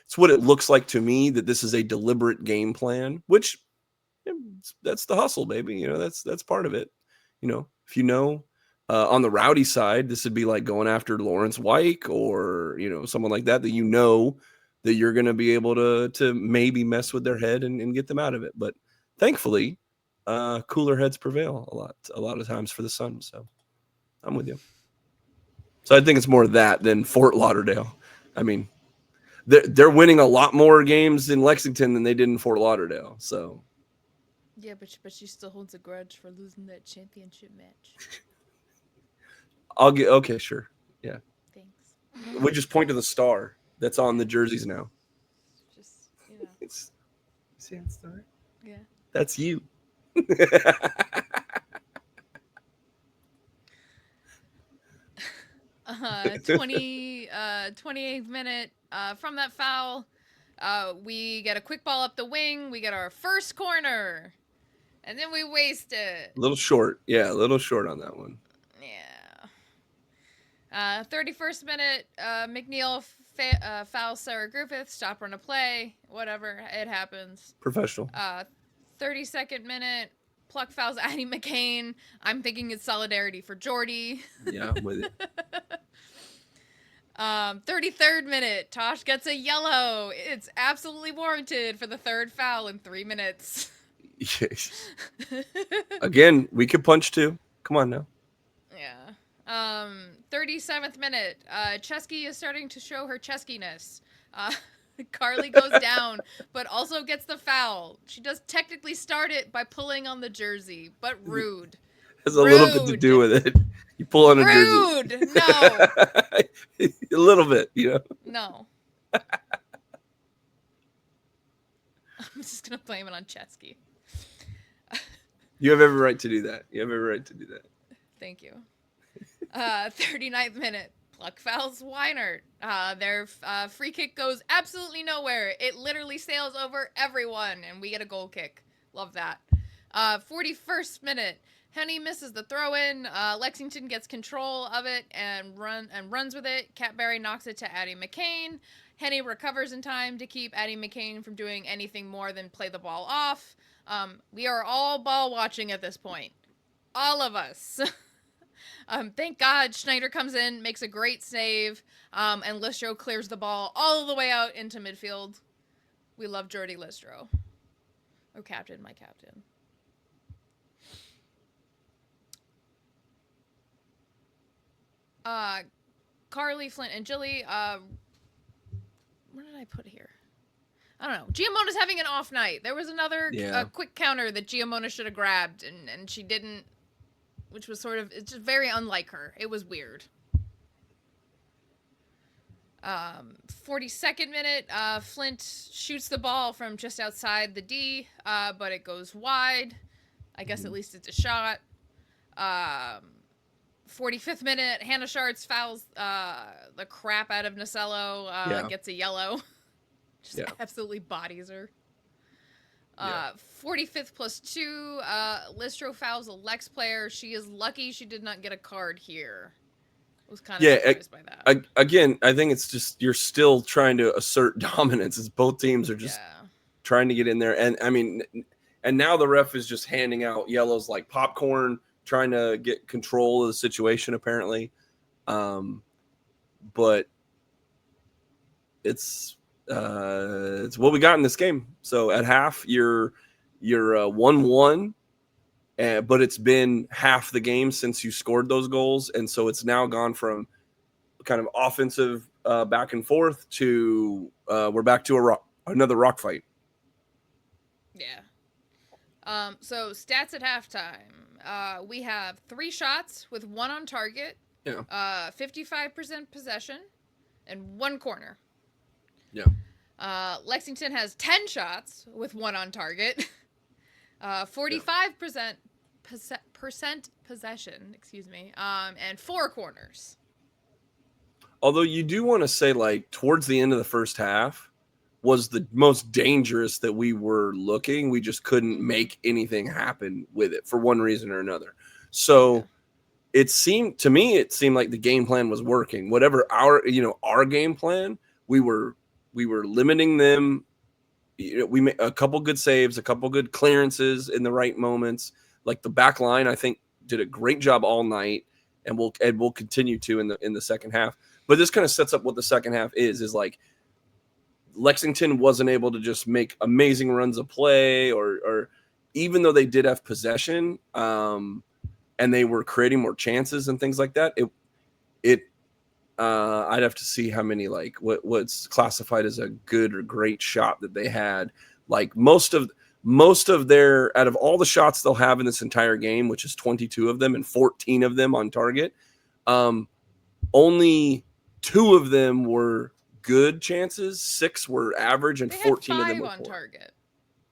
it's what it looks like to me, that this is a deliberate game plan, which that's the hustle, baby. That's part of it. If on the Rowdy side, this would be like going after Lawrence Wyke or, someone like that that you're going to be able to maybe mess with their head and get them out of it. But thankfully, cooler heads prevail a lot of times for the Sun. So I'm with you. So I think it's more that than Fort Lauderdale. I mean, they're winning a lot more games in Lexington than they did in Fort Lauderdale. So yeah, but she still holds a grudge for losing that championship match. Okay, sure. Yeah. Thanks. We just point to the star that's on the jerseys now. Just, It's see that star? Yeah. That's you. 28th minute, from that foul, we get a quick ball up the wing. We get our first corner, and then we waste it. A little short. Yeah, a little short on that one. Yeah. 31st minute, McNeil fouls Sarah Griffith. Stop run a play. Whatever. It happens. Professional. 32nd minute, Pluck fouls Addie McCain. I'm thinking it's solidarity for Jordy. Yeah, I'm with it. 33rd minute, Tosh gets a yellow. It's absolutely warranted for the third foul in 3 minutes. Again, we could punch too. Come on now. Yeah. 37th minute, Chesky is starting to show her cheskiness. Carly goes down, but also gets the foul. She does technically start it by pulling on the jersey, but rude. Has a little bit to do with it. You pull on a rude. jersey. No. A little bit, No. I'm just going to blame it on Chesky. You have every right to do that. Thank you. 39th minute, Pluck fouls Weinert. Their free kick goes absolutely nowhere. It literally sails over everyone, and we get a goal kick. Love that. 41st minute, Henny misses the throw-in. Lexington gets control of it and runs with it. Catberry knocks it to Addie McCain. Henny recovers in time to keep Addie McCain from doing anything more than play the ball off. We are all ball watching at this point. All of us. Thank God Schneider comes in, makes a great save, and Listro clears the ball all the way out into midfield. We love Jordy Listro. Oh, captain, my captain. Carly, Flint, and Jilly, what did I put here? I don't know. Giamona's having an off night. There was another quick counter that Giamona should have grabbed, and she didn't, which was it's just very unlike her. It was weird. 42nd minute, Flint shoots the ball from just outside the D, but it goes wide. I guess at least it's a shot. 45th minute, Hannah Schartz fouls the crap out of Nasello, gets a yellow. Just absolutely bodies her. 45th plus 2, Listro fouls a Lex player. She is lucky she did not get a card here. I was kind of surprised by that. Again, I think it's just you're still trying to assert dominance as both teams are just trying to get in there. And I mean, and now the ref is just handing out yellows like popcorn, trying to get control of the situation apparently. But it's what we got in this game. So at half, you're 1-1, but it's been half the game since you scored those goals, and so it's now gone from kind of offensive back and forth to we're back to another rock fight. Yeah. So stats at halftime. We have 3 shots with 1 on target. Yeah. 55% possession, and 1 corner. Yeah. Lexington has 10 shots with 1 on target. 45% possession, and 4 corners. Although you do want to say, like, towards the end of the first half was the most dangerous that we were looking. We just couldn't make anything happen with it for one reason or another. So it seemed like the game plan was working. Whatever our game plan, we were limiting them. We made a couple good saves, a couple good clearances in the right moments. Like the back line, I think, did a great job all night, and we'll continue to in the second half. But this kind of sets up what the second half is like Lexington wasn't able to just make amazing runs of play, or even though they did have possession, and they were creating more chances and things like that. I'd have to see how many, like, what's classified as a good or great shot that they had. Like most of their, out of all the shots they'll have in this entire game, which is 22 of them and 14 of them on target, only 2 of them were good chances, 6 were average, and 14 of them were on poor. Target.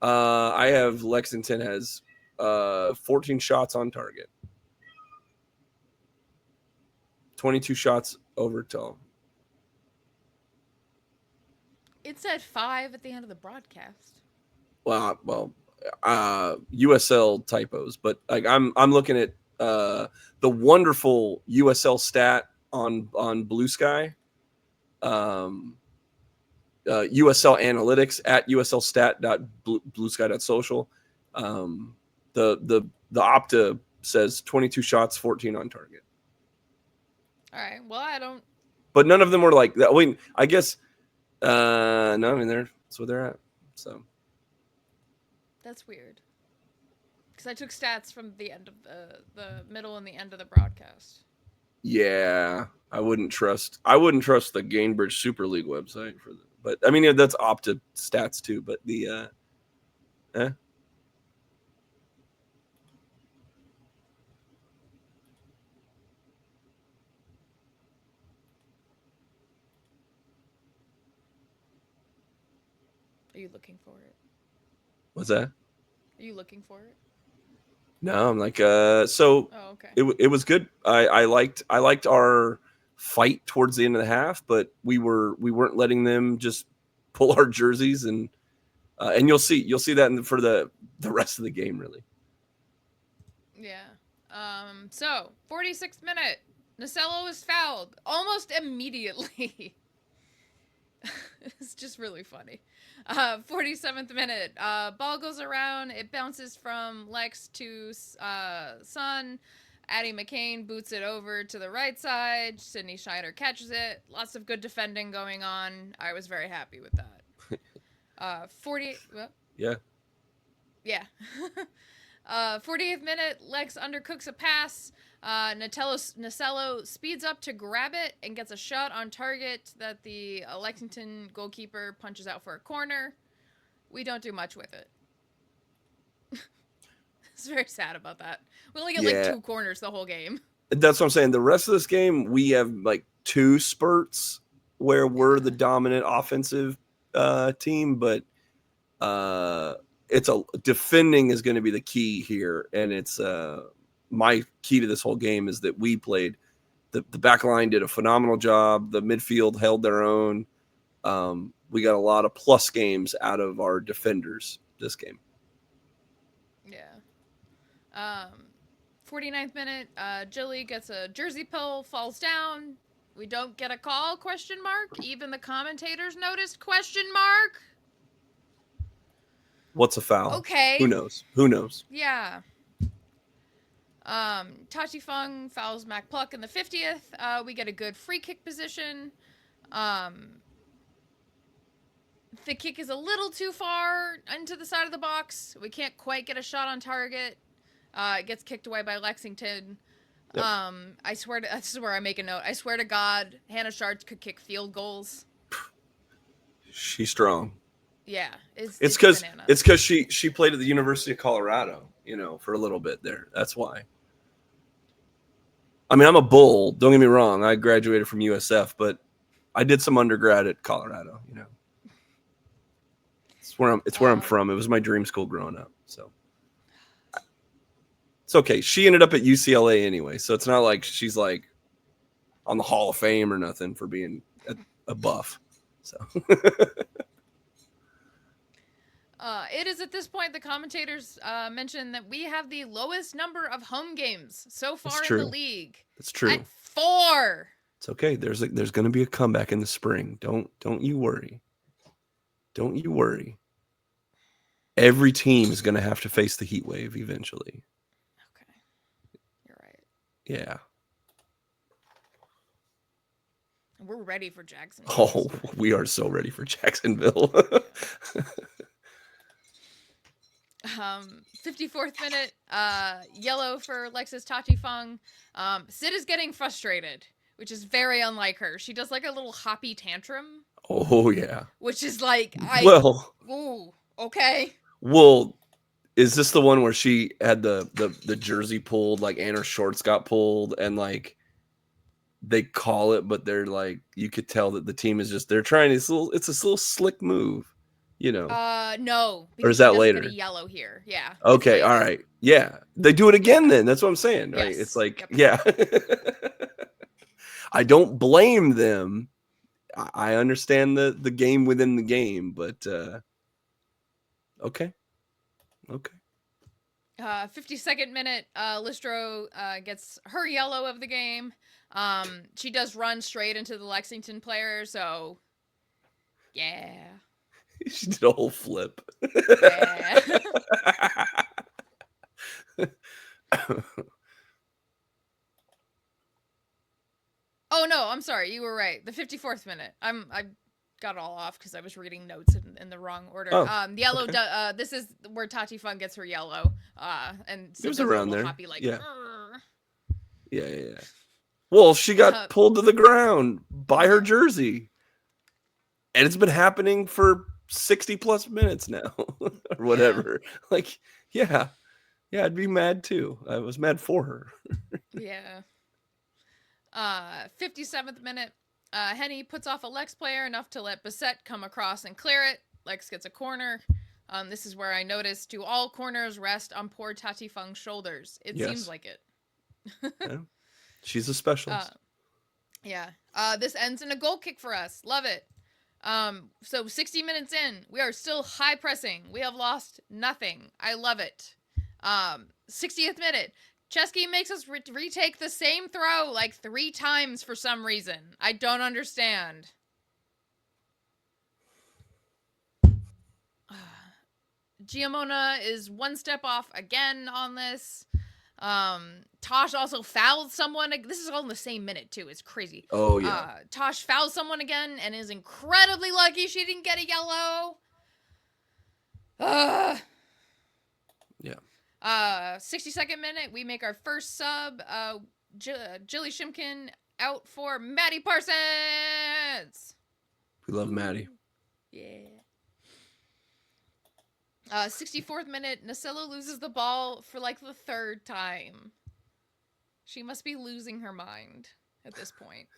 I have Lexington has 14 shots on target. 22 shots over total. It said 5 at the end of the broadcast. Well, USL typos, but like I'm looking at the wonderful USL stat on Blue Sky, USL Analytics at uslstat.bluesky.social. The Opta says 22 shots, 14 on target. All right. Well, I don't. But none of them were like that. I mean, I guess. No, I mean that's where they're at. So. That's weird. Because I took stats from the end of the middle and the end of the broadcast. Yeah, I wouldn't trust the Gainbridge Super League website for that. But I mean, that's Opta stats too. But the Are you looking for it? What's that? Are you looking for it? No, I'm like so. Oh, okay. It was good. I liked our fight towards the end of the half, but we weren't letting them just pull our jerseys, and you'll see that for the rest of the game, really. Yeah. So 46th minute, Nasello was fouled almost immediately. It's just really funny. 47th minute, ball goes around. It bounces from Lex to Sun. Addie McCain boots it over to the right side. Sydney Schneider catches it. Lots of good defending going on. I was very happy with that. 40. Well, yeah. Yeah. 40th minute, Lex undercooks a pass. Nasello speeds up to grab it and gets a shot on target that the Lexington goalkeeper punches out for a corner. We don't do much with it. It's very sad about that. We only get like 2 corners the whole game. That's what I'm saying. The rest of this game, we have like 2 spurts where we're the dominant offensive team, but defending is going to be the key here, and it's my key to this whole game is that we played the back line did a phenomenal job. The midfield held their own. We got a lot of plus games out of our defenders this game. Yeah. 49th minute, Jilly gets a jersey pull, falls down. We don't get a call, ? Even the commentators noticed ? What's a foul? Okay. Who knows? Yeah. Tachi Fung fouls Mac Pluck in the 50th. We get a good free kick position. The kick is a little too far into the side of the box. We can't quite get a shot on target. It gets kicked away by Lexington. Yep. This is where I make a note. I swear to God, Hannah Shards could kick field goals. She's strong. Yeah, it's because she played at the University of Colorado, for a little bit there. That's why. I mean, I'm a Bull. Don't get me wrong. I graduated from USF, but I did some undergrad at Colorado. It's where I'm from. It was my dream school growing up. So it's okay. She ended up at UCLA anyway, so it's not like she's like on the Hall of Fame or nothing for being a buff. So it is at this point the commentators mentioned that we have the lowest number of home games so far in the league. That's true. At 4. It's okay. There's going to be a comeback in the spring. Don't you worry. Don't you worry. Every team is going to have to face the heat wave eventually. Okay. You're right. Yeah. We're ready for Jacksonville. Oh, we are so ready for Jacksonville. 54th minute, yellow for Lex's Tati Fung. Sid is getting frustrated, which is very unlike her. She does like a little hoppy tantrum. Oh, yeah. Which is like, ooh, okay. Well, is this the one where she had the jersey pulled, like, and her shorts got pulled, and like they call it, but they're like, you could tell that the team is just, they're trying it's this little slick move, you know? No. Or is that later? Get a yellow here. Yeah. Okay. All right. Yeah. They do it again then. That's what I'm saying. Right. Yes. It's like, yeah. I don't blame them. I understand the game within the game, but okay. 52nd minute, Listro gets her yellow of the game. She does run straight into the Lexington player, so yeah. She did a whole flip. Yeah. Oh no, I'm sorry. You were right. The 54th minute. I got all off because I was reading notes in the wrong order. Oh, yellow. okay. This is where Tati Fung gets her yellow. And it was around there. Hoppy, like, yeah. Yeah. Well, she got pulled to the ground by her jersey, and it's been happening for 60 plus minutes now, or whatever. Yeah. Like, yeah, I'd be mad too. I was mad for her. Yeah. 57th minute, Henny puts off a Lex player enough to let Bissett come across and clear it. Lex gets a corner. This is where I noticed, do all corners rest on poor Tati Fung's shoulders? It seems like it. Yeah. She's a specialist. Yeah. This ends in a goal kick for us. Love it. So 60 minutes in, we are still high pressing. We have lost nothing. I love it. 60th minute, Chesky makes us retake the same throw like 3 times for some reason. I don't understand. Giamona is one step off again on this. Tosh also fouled someone. This is all in the same minute too. It's crazy. Oh yeah. Tosh fouled someone again and is incredibly lucky she didn't get a yellow. Yeah. 62nd minute, we make our first sub. Jilly Shimkin out for Maddie Parsons. We love Maddie. Yeah. 64th minute, Nasillo loses the ball for like the 3rd time. She must be losing her mind at this point.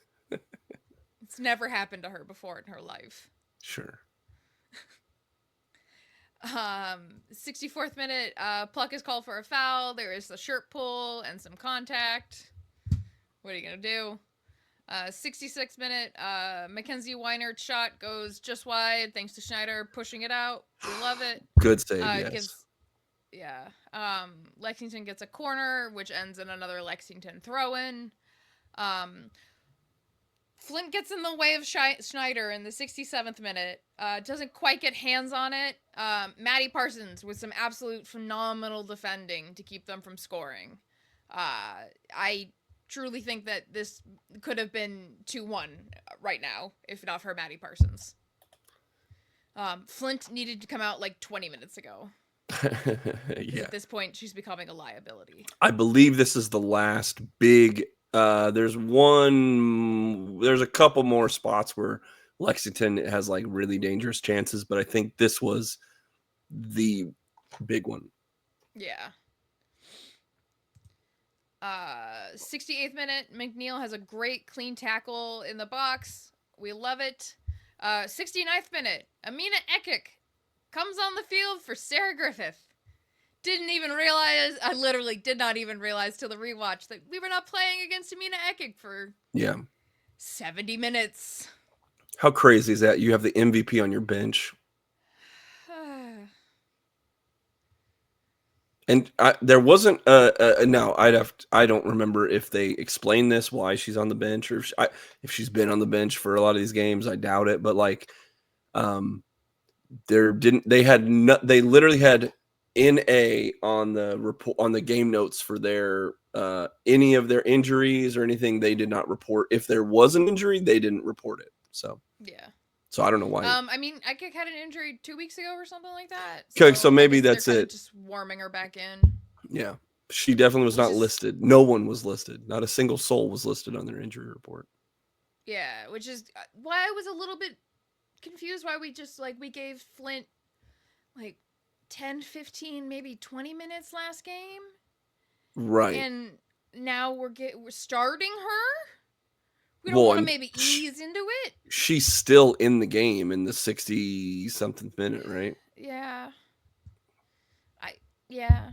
It's never happened to her before in her life. Sure. 64th minute, Pluck is called for a foul. There is a shirt pull and some contact. What are you going to do? 66th minute, Mackenzie Weinert shot goes just wide thanks to Schneider pushing it out. We love it. Good save, yes. Lexington gets a corner, which ends in another Lexington throw-in. Flint gets in the way of Schneider in the 67th minute. Doesn't quite get hands on it. Maddie Parsons with some absolute phenomenal defending to keep them from scoring. I truly think that this could have been 2-1 right now, if not for Maddie Parsons. Flint needed to come out like 20 minutes ago. Yeah. At this point, she's becoming a liability. I believe this is the last big. There's a couple more spots where Lexington has like really dangerous chances, but I think this was the big one. Yeah. 68th minute, McNeil has a great clean tackle in the box. We love it. 69th minute, Amina Ekic comes on the field for Sarah Griffith. I literally did not even realize till the rewatch that we were not playing against Amina Ekic for 70 minutes. How crazy is that? You have the MVP on your bench. And there wasn't no, I don't remember if they explained this, why she's on the bench, or if she's been on the bench for a lot of these games. I doubt it, but like, they literally had NA on the report, on the game notes for their any of their injuries or anything. They did not report. If there was an injury, they didn't report it. So yeah. So I don't know why. I mean, Ikik had an injury 2 weeks ago or something like that. Okay, so maybe that's they're it. Just warming her back in. Yeah, she definitely was not listed. No one was listed. Not a single soul was listed on their injury report. Yeah, which is why I was a little bit confused why we just we gave Flint 10, 15, maybe 20 minutes last game. Right. And now we're starting her? We don't want to maybe ease into it? She's still in the game in the 60-something minute, right? Yeah. Yeah.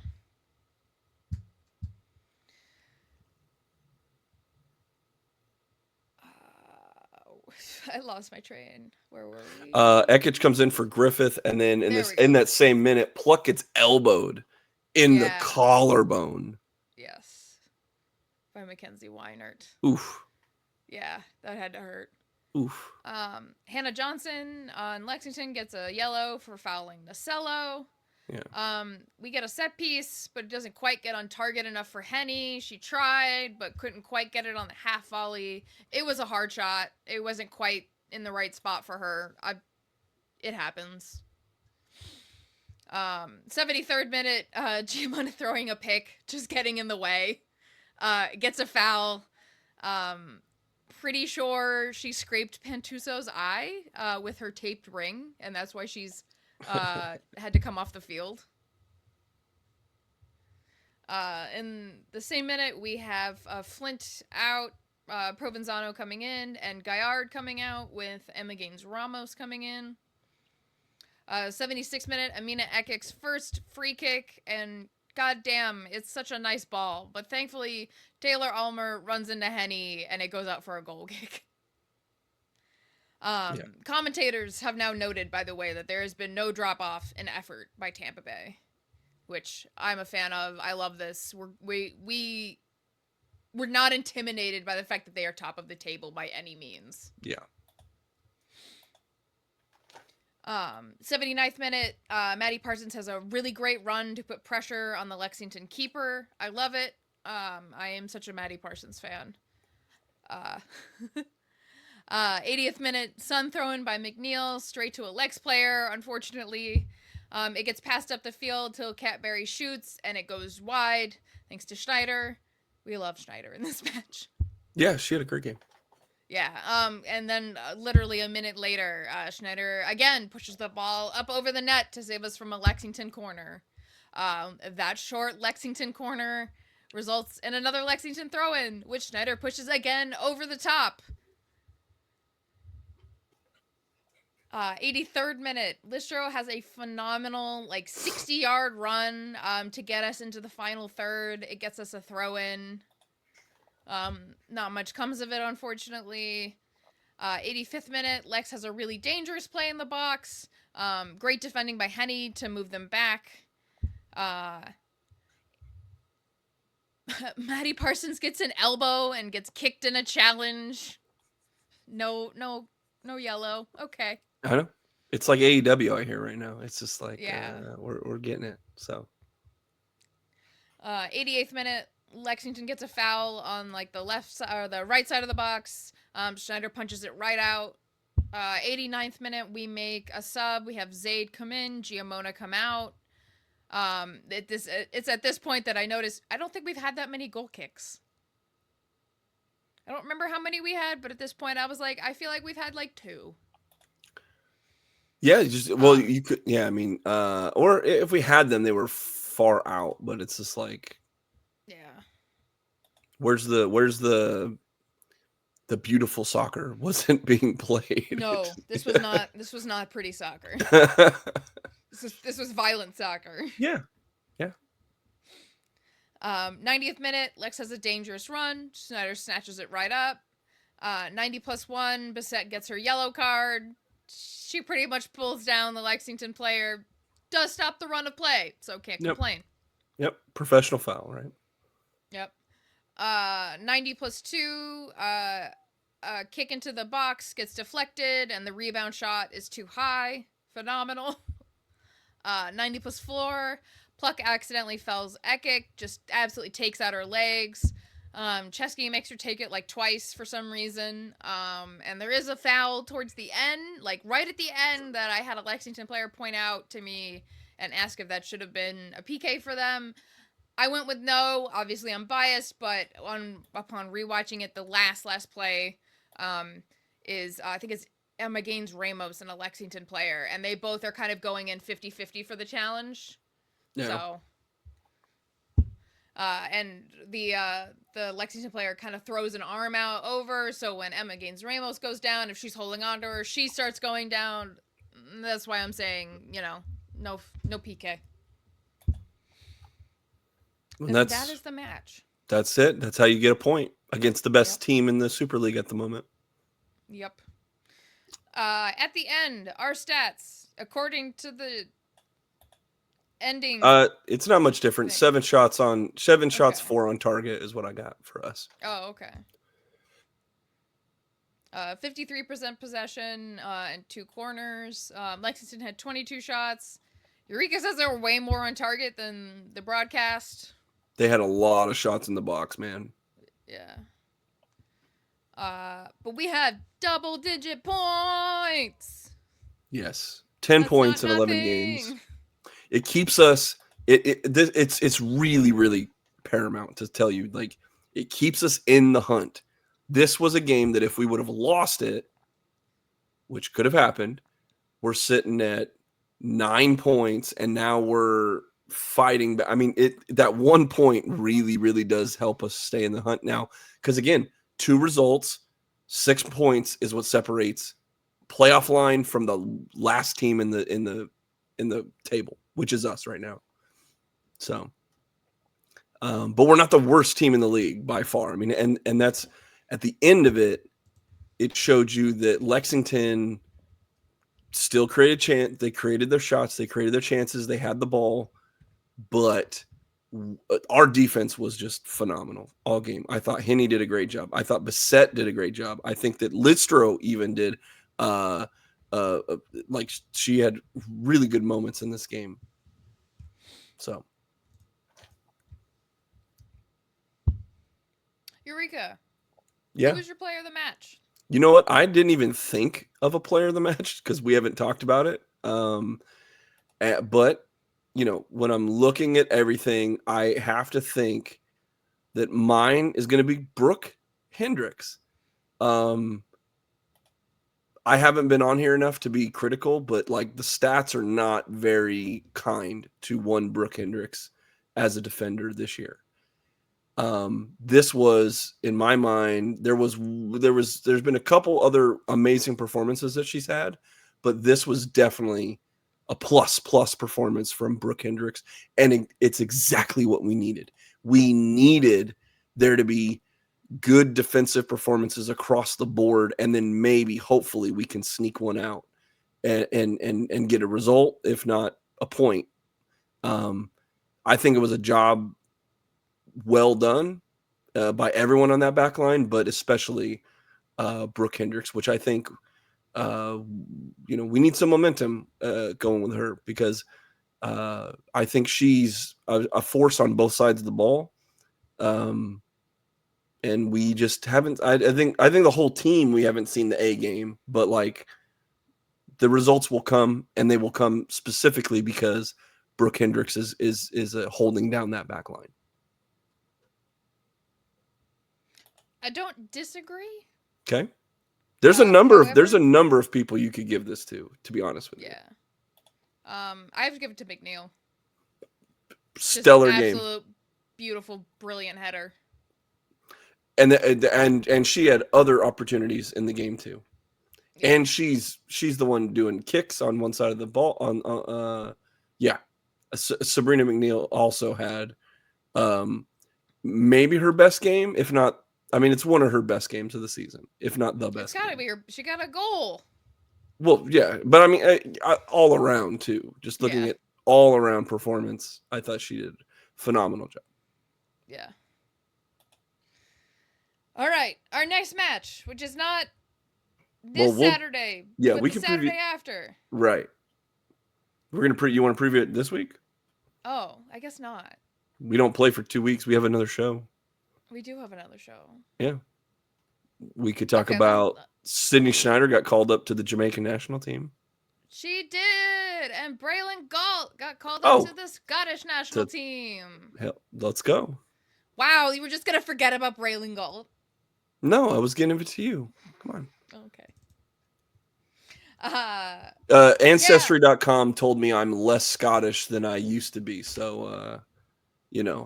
I lost my train. Where were we? Ekich comes in for Griffith, and then in that same minute, Pluck gets elbowed in the collarbone. Yes. By Mackenzie Weinert. Oof. Yeah, that had to hurt. Oof. Hannah Johnson on Lexington gets a yellow for fouling Nasello. Yeah. We get a set piece, but it doesn't quite get on target enough for Henny. She tried, but couldn't quite get it on the half volley. It was a hard shot. It wasn't quite in the right spot for her. It happens. 73rd minute, Giamona throwing a pick, just getting in the way. Gets a foul. Pretty sure she scraped Pantuso's eye with her taped ring, and that's why she's had to come off the field. In the same minute, we have Flint out, Provenzano coming in, and Gaillard coming out with Emma Gaines Ramos coming in. 76th minute, Amina Ekik's first free kick, and goddamn, it's such a nice ball. But thankfully, Taylor Almer runs into Henny, and it goes out for a goal kick. Commentators have now noted, by the way, that there has been no drop-off in effort by Tampa Bay, which I'm a fan of. I love this. We're not intimidated by the fact that they are top of the table by any means. Yeah. 79th minute, Maddie Parsons has a really great run to put pressure on the Lexington keeper. I love it. I am such a Maddie Parsons fan. 80th minute, Sun thrown by McNeil straight to a Lex player. Unfortunately, it gets passed up the field till Catberry shoots, and it goes wide thanks to Schneider. We love Schneider in this match. Yeah, she had a great game. Yeah, and then literally a minute later, Schneider again pushes the ball up over the net to save us from a Lexington corner. That short Lexington corner results in another Lexington throw-in, which Schneider pushes again over the top. 83rd minute, Listro has a phenomenal 60-yard run to get us into the final third. It gets us a throw-in. Not much comes of it, unfortunately. 85th minute, Lex has a really dangerous play in the box. Great defending by Henny to move them back. Maddie Parsons gets an elbow and gets kicked in a challenge. No yellow. Okay. I know. It's like AEW I hear right now. It's just we're getting it. So 88th minute, Lexington gets a foul on the left side or the right side of the box. Schneider punches it right out. 89th minute, we make a sub. We have Zaid come in, Giamona come out. It's at this point that I noticed I don't think we've had that many goal kicks. I don't remember how many we had, but at this point I was I feel like we've had 2. Yeah, you could. Yeah, I mean, or if we had them, they were far out. But it's just yeah. Where's the beautiful soccer wasn't being played? No, this was not. This was not pretty soccer. This was violent soccer. Yeah. 90th minute, Lex has a dangerous run. Schneider snatches it right up. 90+1, Bissett gets her yellow card. She pretty much pulls down the Lexington player. Does stop the run of play, so can't complain. Yep. Professional foul, right? Yep. 90+2, kick into the box, gets deflected, and the rebound shot is too high. Phenomenal. 90+4, Pluck accidentally fells Ekic, just absolutely takes out her legs. Chesky makes her take it like twice for some reason. And there is a foul towards the end, like right at the end, that I had a Lexington player point out to me and ask if that should have been a PK for them. I went with no. Obviously, I'm biased, but upon rewatching it, the last play is I think it's Emma Gaines Ramos and a Lexington player, and they both are kind of going in 50-50 for the challenge. Yeah. So, and the Lexington player kind of throws an arm out over, so when Emma Gaines Ramos goes down, if she's holding on to her, she starts going down. That's why I'm saying, no PK. And that is the match. That's it. That's how you get a point against the best team in the Super League at the moment. Yep. At the end, our stats, according to the ending. It's not much different. Thing. 7 shots, 4 on target is what I got for us. Oh, okay. 53% possession and 2 corners. Lexington had 22 shots. Eureka says there were way more on target than the broadcast. They had a lot of shots in the box, man. Yeah. But we had double-digit points. Yes, 10 points in 11 games. It keeps us. It's really, really paramount to tell you. Like, it keeps us in the hunt. This was a game that if we would have lost it, which could have happened, we're sitting at 9 points, and now we're fighting. I mean, that 1 point really, really does help us stay in the hunt now. Because again, 2 results, 6 points is what separates playoff line from the last team in the table, which is us right now. So, but we're not the worst team in the league by far. I mean, and that's at the end of it. It showed you that Lexington still created chance. They created their shots. They created their chances. They had the ball, but our defense was just phenomenal all game. I thought Henny did a great job. I thought Bissett did a great job. I think that Lidstro even did, like she had really good moments in this game. So, Eureka. Yeah. Who was your player of the match? You know what? I didn't even think of a player of the match because we haven't talked about it. But when I'm looking at everything, I have to think that mine is going to be Brooke Hendricks. I haven't been on here enough to be critical, but like the stats are not very kind to one Brooke Hendricks as a defender this year. This was, in my mind, there's been a couple other amazing performances that she's had, but this was definitely a plus performance from Brooke Hendricks. And it's exactly what we needed. We needed there to be good defensive performances across the board. And then maybe, hopefully we can sneak one out and get a result, if not a point. I think it was a job well done by everyone on that back line, but especially Brooke Hendricks, which I think, we need some momentum going with her because I think she's a force on both sides of the ball. And we just haven't, I think the whole team, we haven't seen the A game, but like the results will come, and they will come specifically because Brooke Hendricks is holding down that back line. I don't disagree. Okay. There's a number of people you could give this to be honest with you. Yeah. I have to give it to McNeil. Stellar game. Absolute beautiful, brilliant header. And she had other opportunities in the game too. Yeah. And she's the one doing kicks on one side of the ball Sabrina McNeil also had maybe her best game, if not, I mean, it's one of her best games of the season, if not the best. It's got to be she got a goal. Well, yeah, but I mean, all around too. Just looking at all around performance, I thought she did a phenomenal job. Yeah. All right, our next match, which is not this Saturday. Yeah, but we the can Saturday after. Right. We're gonna you want to preview it this week? Oh, I guess not. We don't play for 2 weeks. We have another show. We do have another show. Yeah. We could talk about Sydney Schneider got called up to the Jamaican national team. She did, and Braylon Galt got called up to the Scottish national team. Hell, let's go. Wow, you were just gonna forget about Braylon Galt. No, I was getting it to you. Come on. Okay. Ancestry.com told me I'm less Scottish than I used to be, so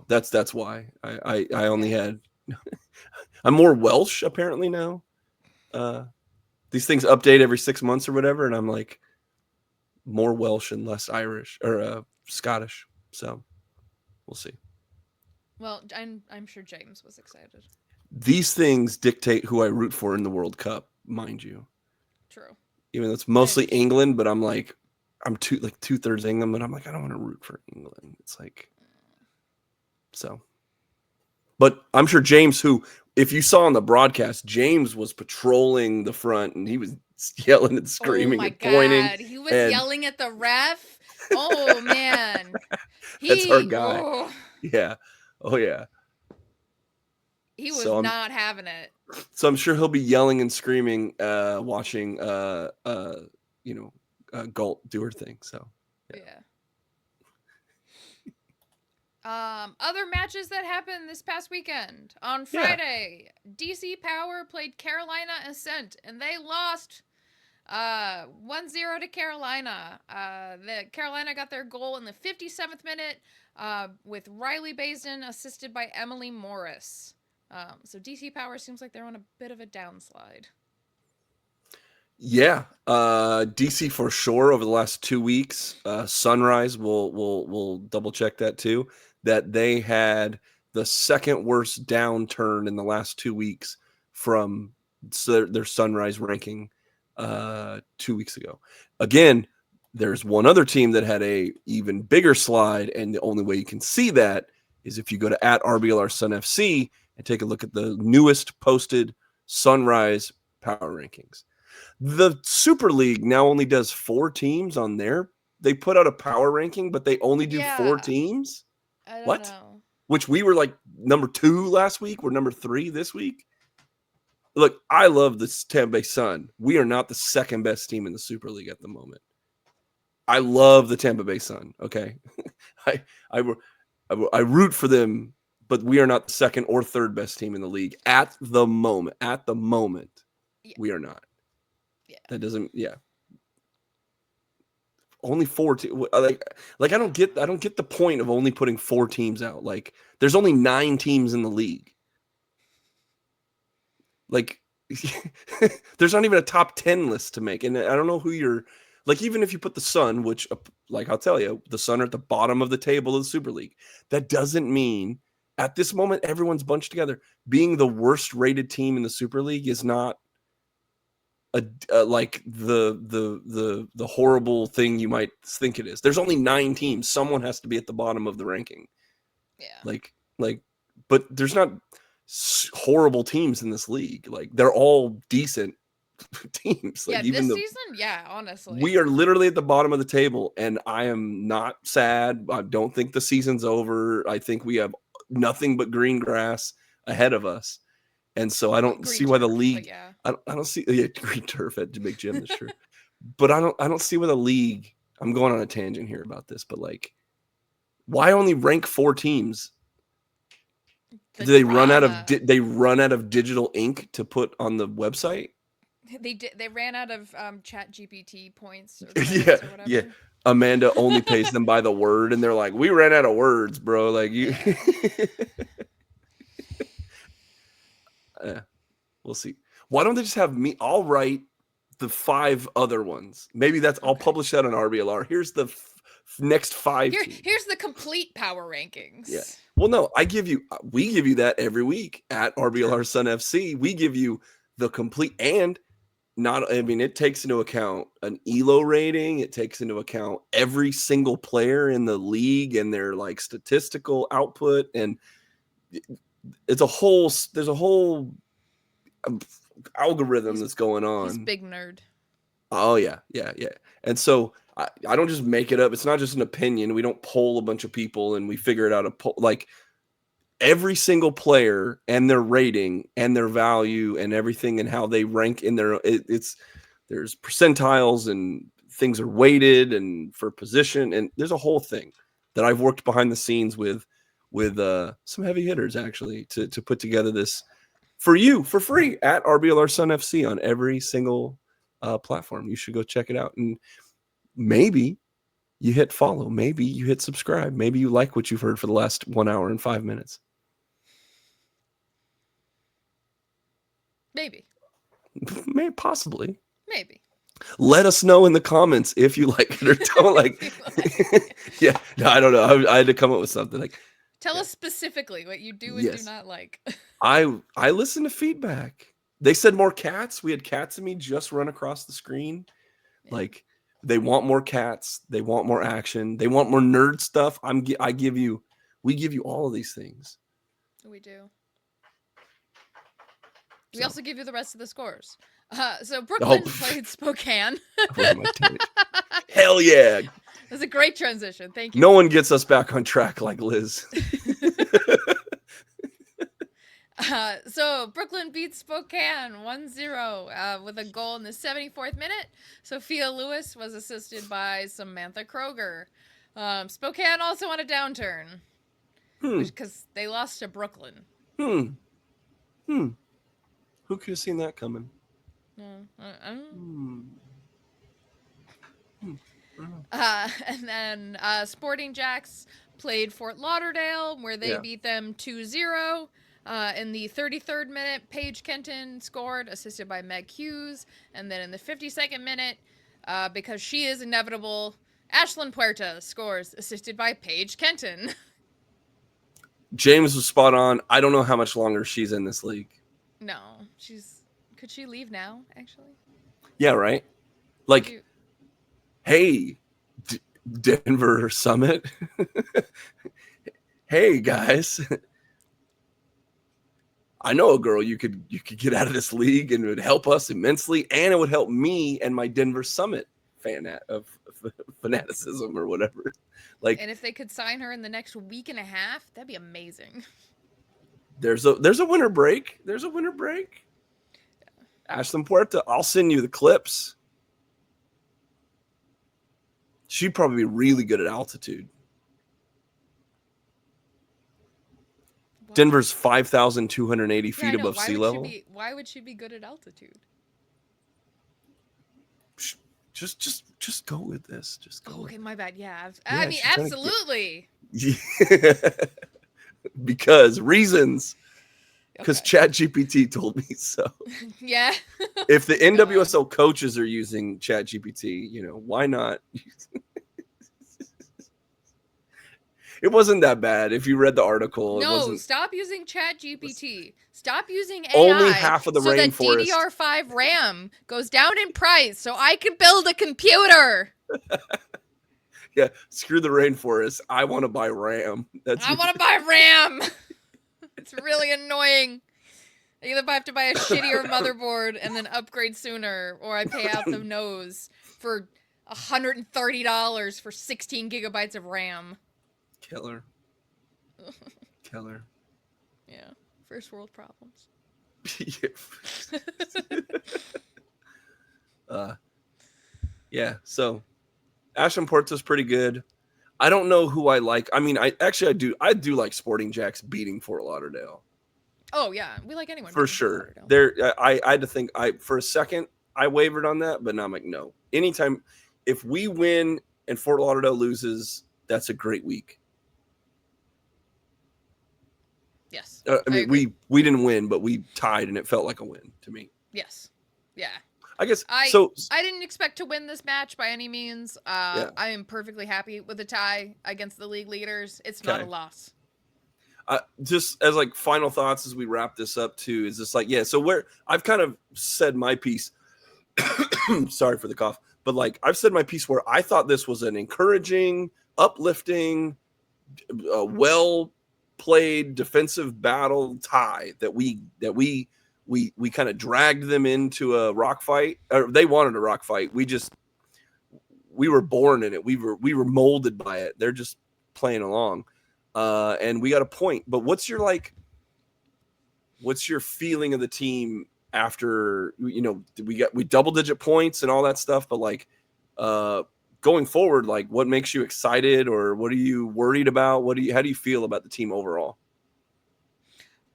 that's why I only had. I'm more Welsh apparently now. These things update every 6 months or whatever, and I'm like more Welsh and less Irish or Scottish. So we'll see. Well, I'm sure James was excited. These things dictate who I root for in the World Cup, mind you. True. Even though it's mostly England, but I'm like, I'm 2/3 England, but I'm like, I don't want to root for England. It's like, so. But I'm sure James, who, if you saw on the broadcast, James was patrolling the front and he was yelling and screaming and pointing. God. He was yelling at the ref. Oh, man. That's our guy. Oh. Yeah. Oh, yeah. He was not having it. So I'm sure he'll be yelling and screaming, watching, Galt do her thing. So, yeah. Other matches that happened this past weekend. On Friday, DC Power played Carolina Ascent, and they lost 1-0 to Carolina. The Carolina got their goal in the 57th minute with Riley Bazin assisted by Emily Morris. So DC Power seems like they're on a bit of a downslide. Yeah, DC for sure over the last 2 weeks. Sunrise, we'll double check that too. That they had the second worst downturn in the last 2 weeks from their Sunrise ranking 2 weeks ago. Again, there's one other team that had a even bigger slide, and the only way you can see that is if you go to @RBLR Sun FC and take a look at the newest posted Sunrise power rankings. The Super League now only does 4 teams on there. They put out a power ranking, but they only do 4 teams. I don't know. Which we were like number 2 last week. We're number 3 this week. Look, I love the Tampa Bay Sun. We are not the second best team in the Super League at the moment. I love the Tampa Bay Sun. Okay, I root for them, but we are not the second or third best team in the league at the moment. At the moment, we are not. Yeah. That doesn't. Yeah. Only 4 teams. Like I don't get the point of only putting 4 teams out. Like there's only 9 teams in the league. Like there's not even a top 10 list to make, and I don't know who you're. Like even if you put the Sun, which like I'll tell you, the Sun are at the bottom of the table of the Super League. That doesn't mean at this moment everyone's bunched together. Being the worst rated team in the Super League is not like the horrible thing you might think it is. There's only 9 teams. Someone has to be at the bottom of the ranking. Yeah. But there's not horrible teams in this league. Like they're all decent teams. Like even this season, honestly, we are literally at the bottom of the table, and I am not sad. I don't think the season's over. I think we have nothing but green grass ahead of us. And so I don't see why the league. I don't see green turf at the big gym. That's true, but I don't see why the league. I'm going on a tangent here about this, but like, why only rank 4 teams? Do they run out of digital ink to put on the website? They ran out of Chat GPT points. Or or whatever. Amanda only pays them by the word, and they're like, "We ran out of words, bro." Like you. We'll see. Why don't they just have me? I'll write the 5 other ones. Maybe I'll publish that on RBLR. Here's the next 5 teams. Here's the complete power rankings. Yeah. Well, no, we give you that every week at RBLR Sun FC. We give you the complete, and it takes into account an ELO rating. It takes into account every single player in the league and their like statistical output. And there's a whole algorithm that's going on. He's a big nerd. Oh yeah. And so I don't just make it up. It's not just an opinion. We don't poll a bunch of people and we figure it out. Like every single player and their rating and their value and everything and how they rank in their there's percentiles and things are weighted and for position, and there's a whole thing that I've worked behind the scenes with some heavy hitters actually to put together this for you for free at RBLR Sun FC on every single platform. You should go check it out, and maybe you hit follow, maybe you hit subscribe, maybe you like what you've heard for the last 1 hour and 5 minutes. Maybe possibly. Maybe. Let us know in the comments if you like it or don't like it. Yeah, no, I don't know. I had to come up with something like. Tell us specifically what you do and do not like. I listen to feedback. They said more cats. We had Cats and Me just run across the screen. Yeah. Like they want more cats. They want more action. They want more nerd stuff. We give you all of these things. We do. We also give you the rest of the scores. So Brooklyn played Spokane. Hell yeah. It was a great transition. Thank you. No one gets us back on track like Liz. So Brooklyn beats Spokane 1-0 with a goal in the 74th minute. Sophia Lewis was assisted by Samantha Kroger. Spokane also on a downturn because they lost to Brooklyn. Who could have seen that coming? And then Sporting Jacks played Fort Lauderdale, where they beat them 2-0. In the 33rd minute, Paige Kenton scored, assisted by Meg Hughes. And then in the 52nd minute, because she is inevitable, Ashlyn Puerta scores, assisted by Paige Kenton. James was spot on. I don't know how much longer she's in this league. No, could she leave now, actually? Yeah, right? Like, hey, Denver Summit. Hey, guys. I know a girl you could get out of this league, and it would help us immensely, and it would help me and my Denver Summit fanaticism or whatever. Like, and if they could sign her in the next week and a half, that'd be amazing. There's a winter break. There's a winter break. Ashlyn Puerta, I'll send you the clips. She'd probably be really good at altitude. Wow. Denver's 5,280 feet above sea level. Why would she be good at altitude? Just go with this. Just go. Okay, my bad. Yeah, I mean, absolutely. Because reasons. Because ChatGPT told me so. Yeah. If the NWSL coaches are using ChatGPT, why not? It wasn't that bad. If you read the article, no, stop using ChatGPT. Stop using AI. Only half of the rainforest. So that DDR5 RAM goes down in price, so I can build a computer. Yeah, screw the rainforest. I want to buy RAM. I want to buy RAM. It's really annoying. I either have to buy a shittier motherboard and then upgrade sooner, or I pay out the nose for $130 for 16 gigabytes of RAM. Killer. Yeah. First world problems. Yeah. So Ashlyn Puerta's pretty good. I don't know who I like. I mean, I do like Sporting Jacks beating Fort Lauderdale. Oh yeah, we like anyone for sure. There, I had to think. For a second I wavered on that, but now I'm like, no. Anytime, if we win and Fort Lauderdale loses, that's a great week. Yes. I mean, we didn't win, but we tied, and it felt like a win to me. Yes. Yeah. I guess I so. didn't expect to win this match by any means. I am perfectly happy with the tie against the league leaders. It's not a loss. Just as like final thoughts as we wrap this up too, is just like, so where I've kind of said my piece. Sorry for the cough, but like I've said my piece where I thought this was an encouraging, uplifting, well played defensive battle tie that we kind of dragged them into a rock fight, or they wanted a rock fight. We were born in it. We were molded by it. They're just playing along. And we got a point. But what's your feeling of the team after, we double digit points and all that stuff, but like going forward, like what makes you excited, or what are you worried about? How do you feel about the team overall?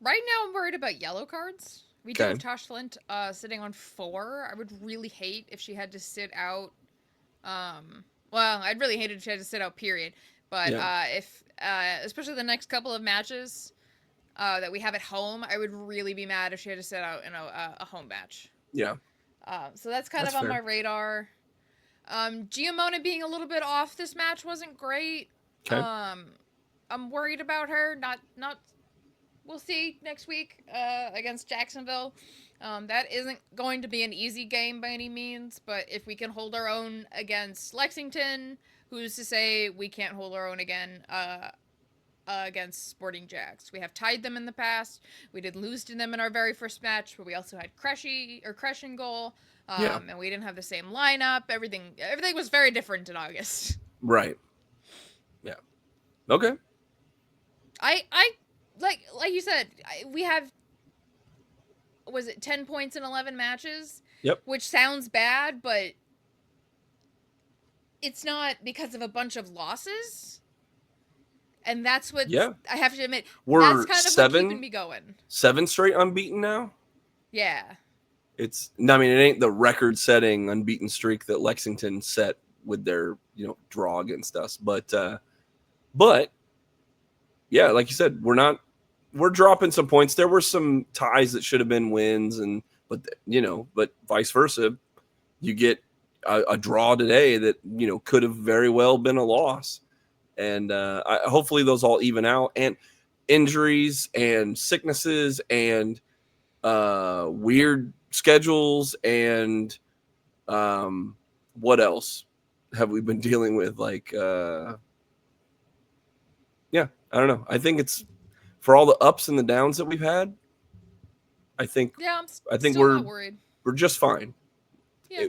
Right now I'm worried about yellow cards. We do have Tosh Flint sitting on 4. I would really hate if she had to sit out. Well, I'd really hate it if she had to sit out, period. But if especially the next couple of matches that we have at home, I would really be mad if she had to sit out in a home match. Yeah. So that's kind of on my radar. Giamona being a little bit off this match wasn't great. Okay. I'm worried about her. Not. We'll see next week against Jacksonville. That isn't going to be an easy game by any means, but if we can hold our own against Lexington, who's to say we can't hold our own again against Sporting Jags? We have tied them in the past. We did lose to them in our very first match, but we also had Crush in goal, and we didn't have the same lineup. Everything was very different in August. Right. Yeah. Okay. I like you said, we have, was it 10 points in 11 matches? Yep. Which sounds bad, but it's not because of a bunch of losses. And that's what I have to admit. That's kind of what's keeping me going. 7 straight unbeaten now? Yeah. It ain't the record-setting unbeaten streak that Lexington set with their, draw against us. But yeah, like you said, we're dropping some points. There were some ties that should have been wins, but vice versa. You get a draw today that, could have very well been a loss. And hopefully those all even out. And injuries and sicknesses and weird schedules and what else have we been dealing with? Like, I don't know. I think it's for all the ups and the downs that we've had. I think we're not worried. We're just fine. Yeah.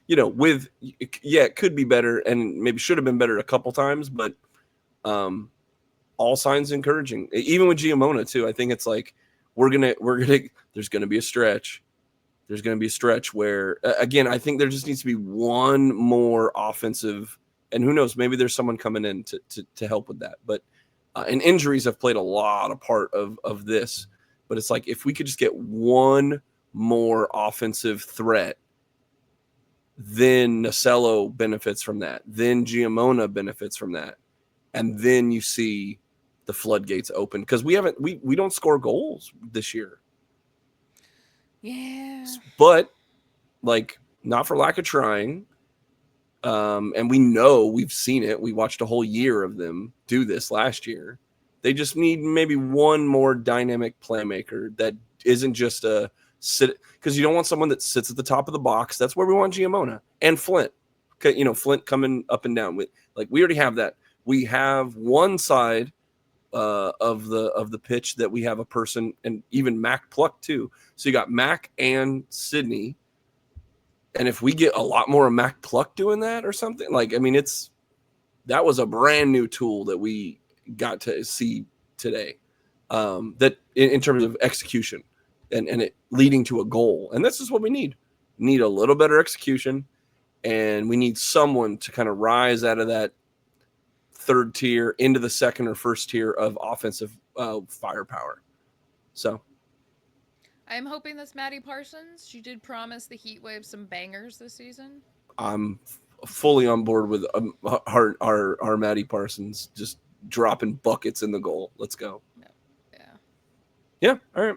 It could be better and maybe should have been better a couple times, but all signs encouraging. Even with Giamona too, I think it's like there's gonna be a stretch. There's gonna be a stretch where again, I think there just needs to be one more offensive, and who knows, maybe there's someone coming in to help with that. But and injuries have played a lot of part of this. But it's like if we could just get one more offensive threat, then Nasello benefits from that. Then Giamona benefits from that. And then you see the floodgates open because we don't score goals this year. Yeah. But like not for lack of trying. And we know we've seen it. We watched a whole year of them do this last year. They just need maybe one more dynamic playmaker that isn't just a sit, because you don't want someone that sits at the top of the box. That's where we want Giamona and Flint. Okay, Flint coming up and down with, like, we already have that. We have one side of the pitch that we have a person, and even Mac Pluck too. So you got Mac and Sydney. And if we get a lot more of Mac Pluck doing that or something, that was a brand new tool that we got to see today. That in terms of execution and it leading to a goal. And this is what we need. We need a little better execution, and we need someone to kind of rise out of that third tier into the second or first tier of offensive firepower. So I'm hoping that's Maddie Parsons. She did promise the Heat Wave some bangers this season. I'm fully on board with our Maddie Parsons just dropping buckets in the goal. Let's go. Yeah. All right.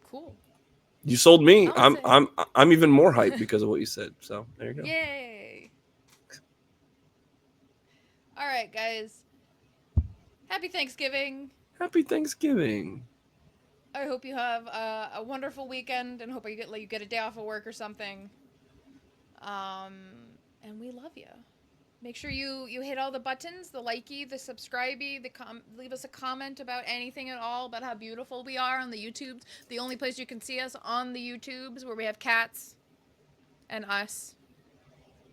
Cool. You sold me. I'll I'm even more hyped because of what you said. So there you go. Yay! All right, guys. Happy Thanksgiving. Happy Thanksgiving. I hope you have a wonderful weekend, and hope you get a day off of work or something. And we love you. Make sure you hit all the buttons, the likey, the subscribey, leave us a comment about anything at all, about how beautiful we are on the YouTube. The only place you can see us on the YouTubes where we have cats and us.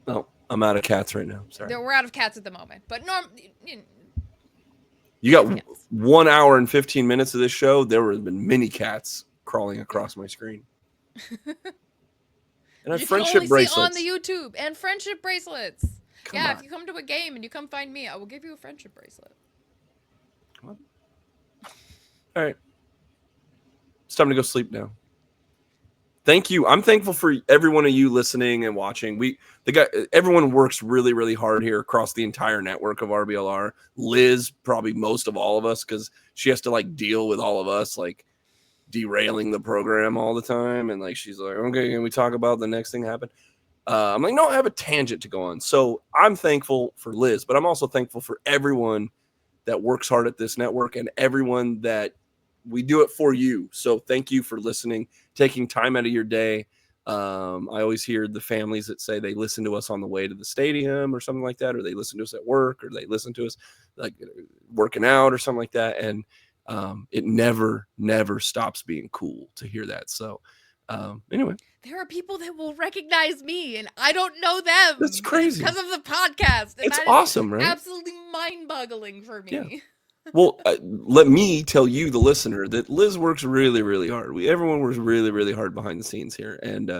Oh, I'm out of cats right now. Sorry. We're out of cats at the moment, but you got 1 hour and 15 minutes of this show. There would have been many cats crawling across my screen. And I have friendship bracelets on the YouTube and friendship bracelets. Come on. If you come to a game and you come find me, I will give you a friendship bracelet. Come on. All right. It's time to go sleep now. Thank you. I'm thankful for every one of you listening and watching. Everyone works really, really hard here across the entire network of RBLR. Liz, probably most of all of us, because she has to deal with all of us derailing the program all the time. And she's like, okay, can we talk about the next thing happen? I'm like, no, I have a tangent to go on. So I'm thankful for Liz, but I'm also thankful for everyone that works hard at this network and everyone that we do it for you. So thank you for listening, taking time out of your day. I always hear the families that say they listen to us on the way to the stadium or something like that, or they listen to us at work, or they listen to us working out or something like that. And it never stops being cool to hear that. So anyway. There are people that will recognize me, and I don't know them. That's crazy. Because of the podcast. It's awesome, right? Absolutely mind-boggling for me. Yeah. Well, let me tell you, the listener, that Liz works really, really hard. Everyone works really, really hard behind the scenes here. And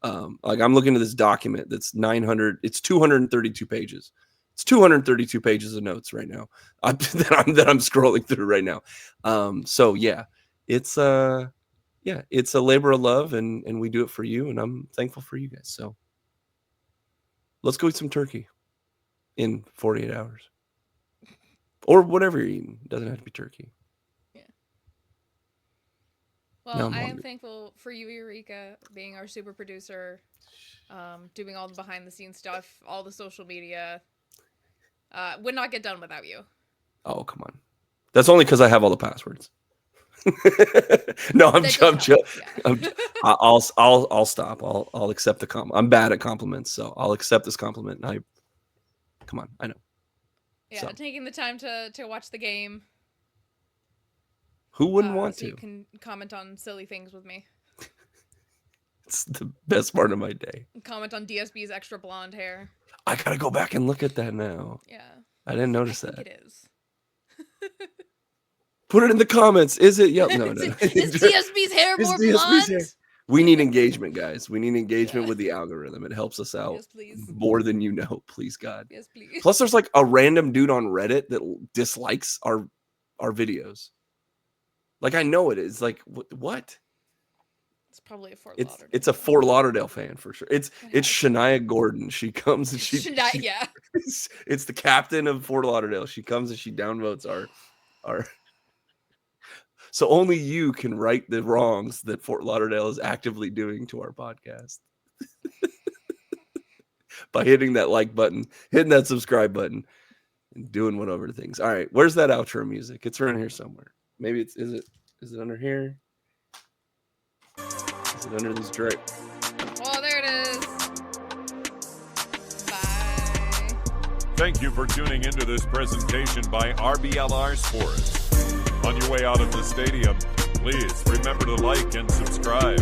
I'm looking at this document that's 232 pages. It's 232 pages of notes right now that I'm scrolling through right now. So yeah, it's a labor of love, and we do it for you, and I'm thankful for you guys. So let's go eat some turkey in 48 hours. Or whatever you're eating. It doesn't have to be turkey. Yeah. Well, I am thankful for you, Eureka, being our super producer, doing all the behind-the-scenes stuff, all the social media. Would not get done without you. Oh, come on. That's only because I have all the passwords. No, I'm joking. I'll stop. I'll accept the compliment. I'm bad at compliments, so I'll accept this compliment. Come on, I know. Yeah, so. Taking the time to watch the game. Who wouldn't want to? You can comment on silly things with me. It's the best part of my day. Comment on DSB's extra blonde hair. I gotta go back and look at that now. Yeah. I didn't notice that. It is. Put it in the comments. Is it? Yep. No. Is DSB's hair more blonde? Hair? We need engagement, guys. We need engagement with the algorithm. It helps us out more than you know. Please, God. Yes, please. Plus, there's a random dude on Reddit that dislikes our videos. I know it is. What? It's probably a Fort Lauderdale. It's a Fort Lauderdale fan for sure. It's Shania Gordon. She comes and yeah. It's the captain of Fort Lauderdale. She comes and she downvotes our. So only you can right the wrongs that Fort Lauderdale is actively doing to our podcast. By hitting that like button, hitting that subscribe button, and doing whatever things. All right, where's that outro music? It's around here somewhere. Maybe is it under here? Is it under this drape? Oh, there it is. Bye. Thank you for tuning into this presentation by RBLR Sports. On your way out of the stadium, please remember to like and subscribe.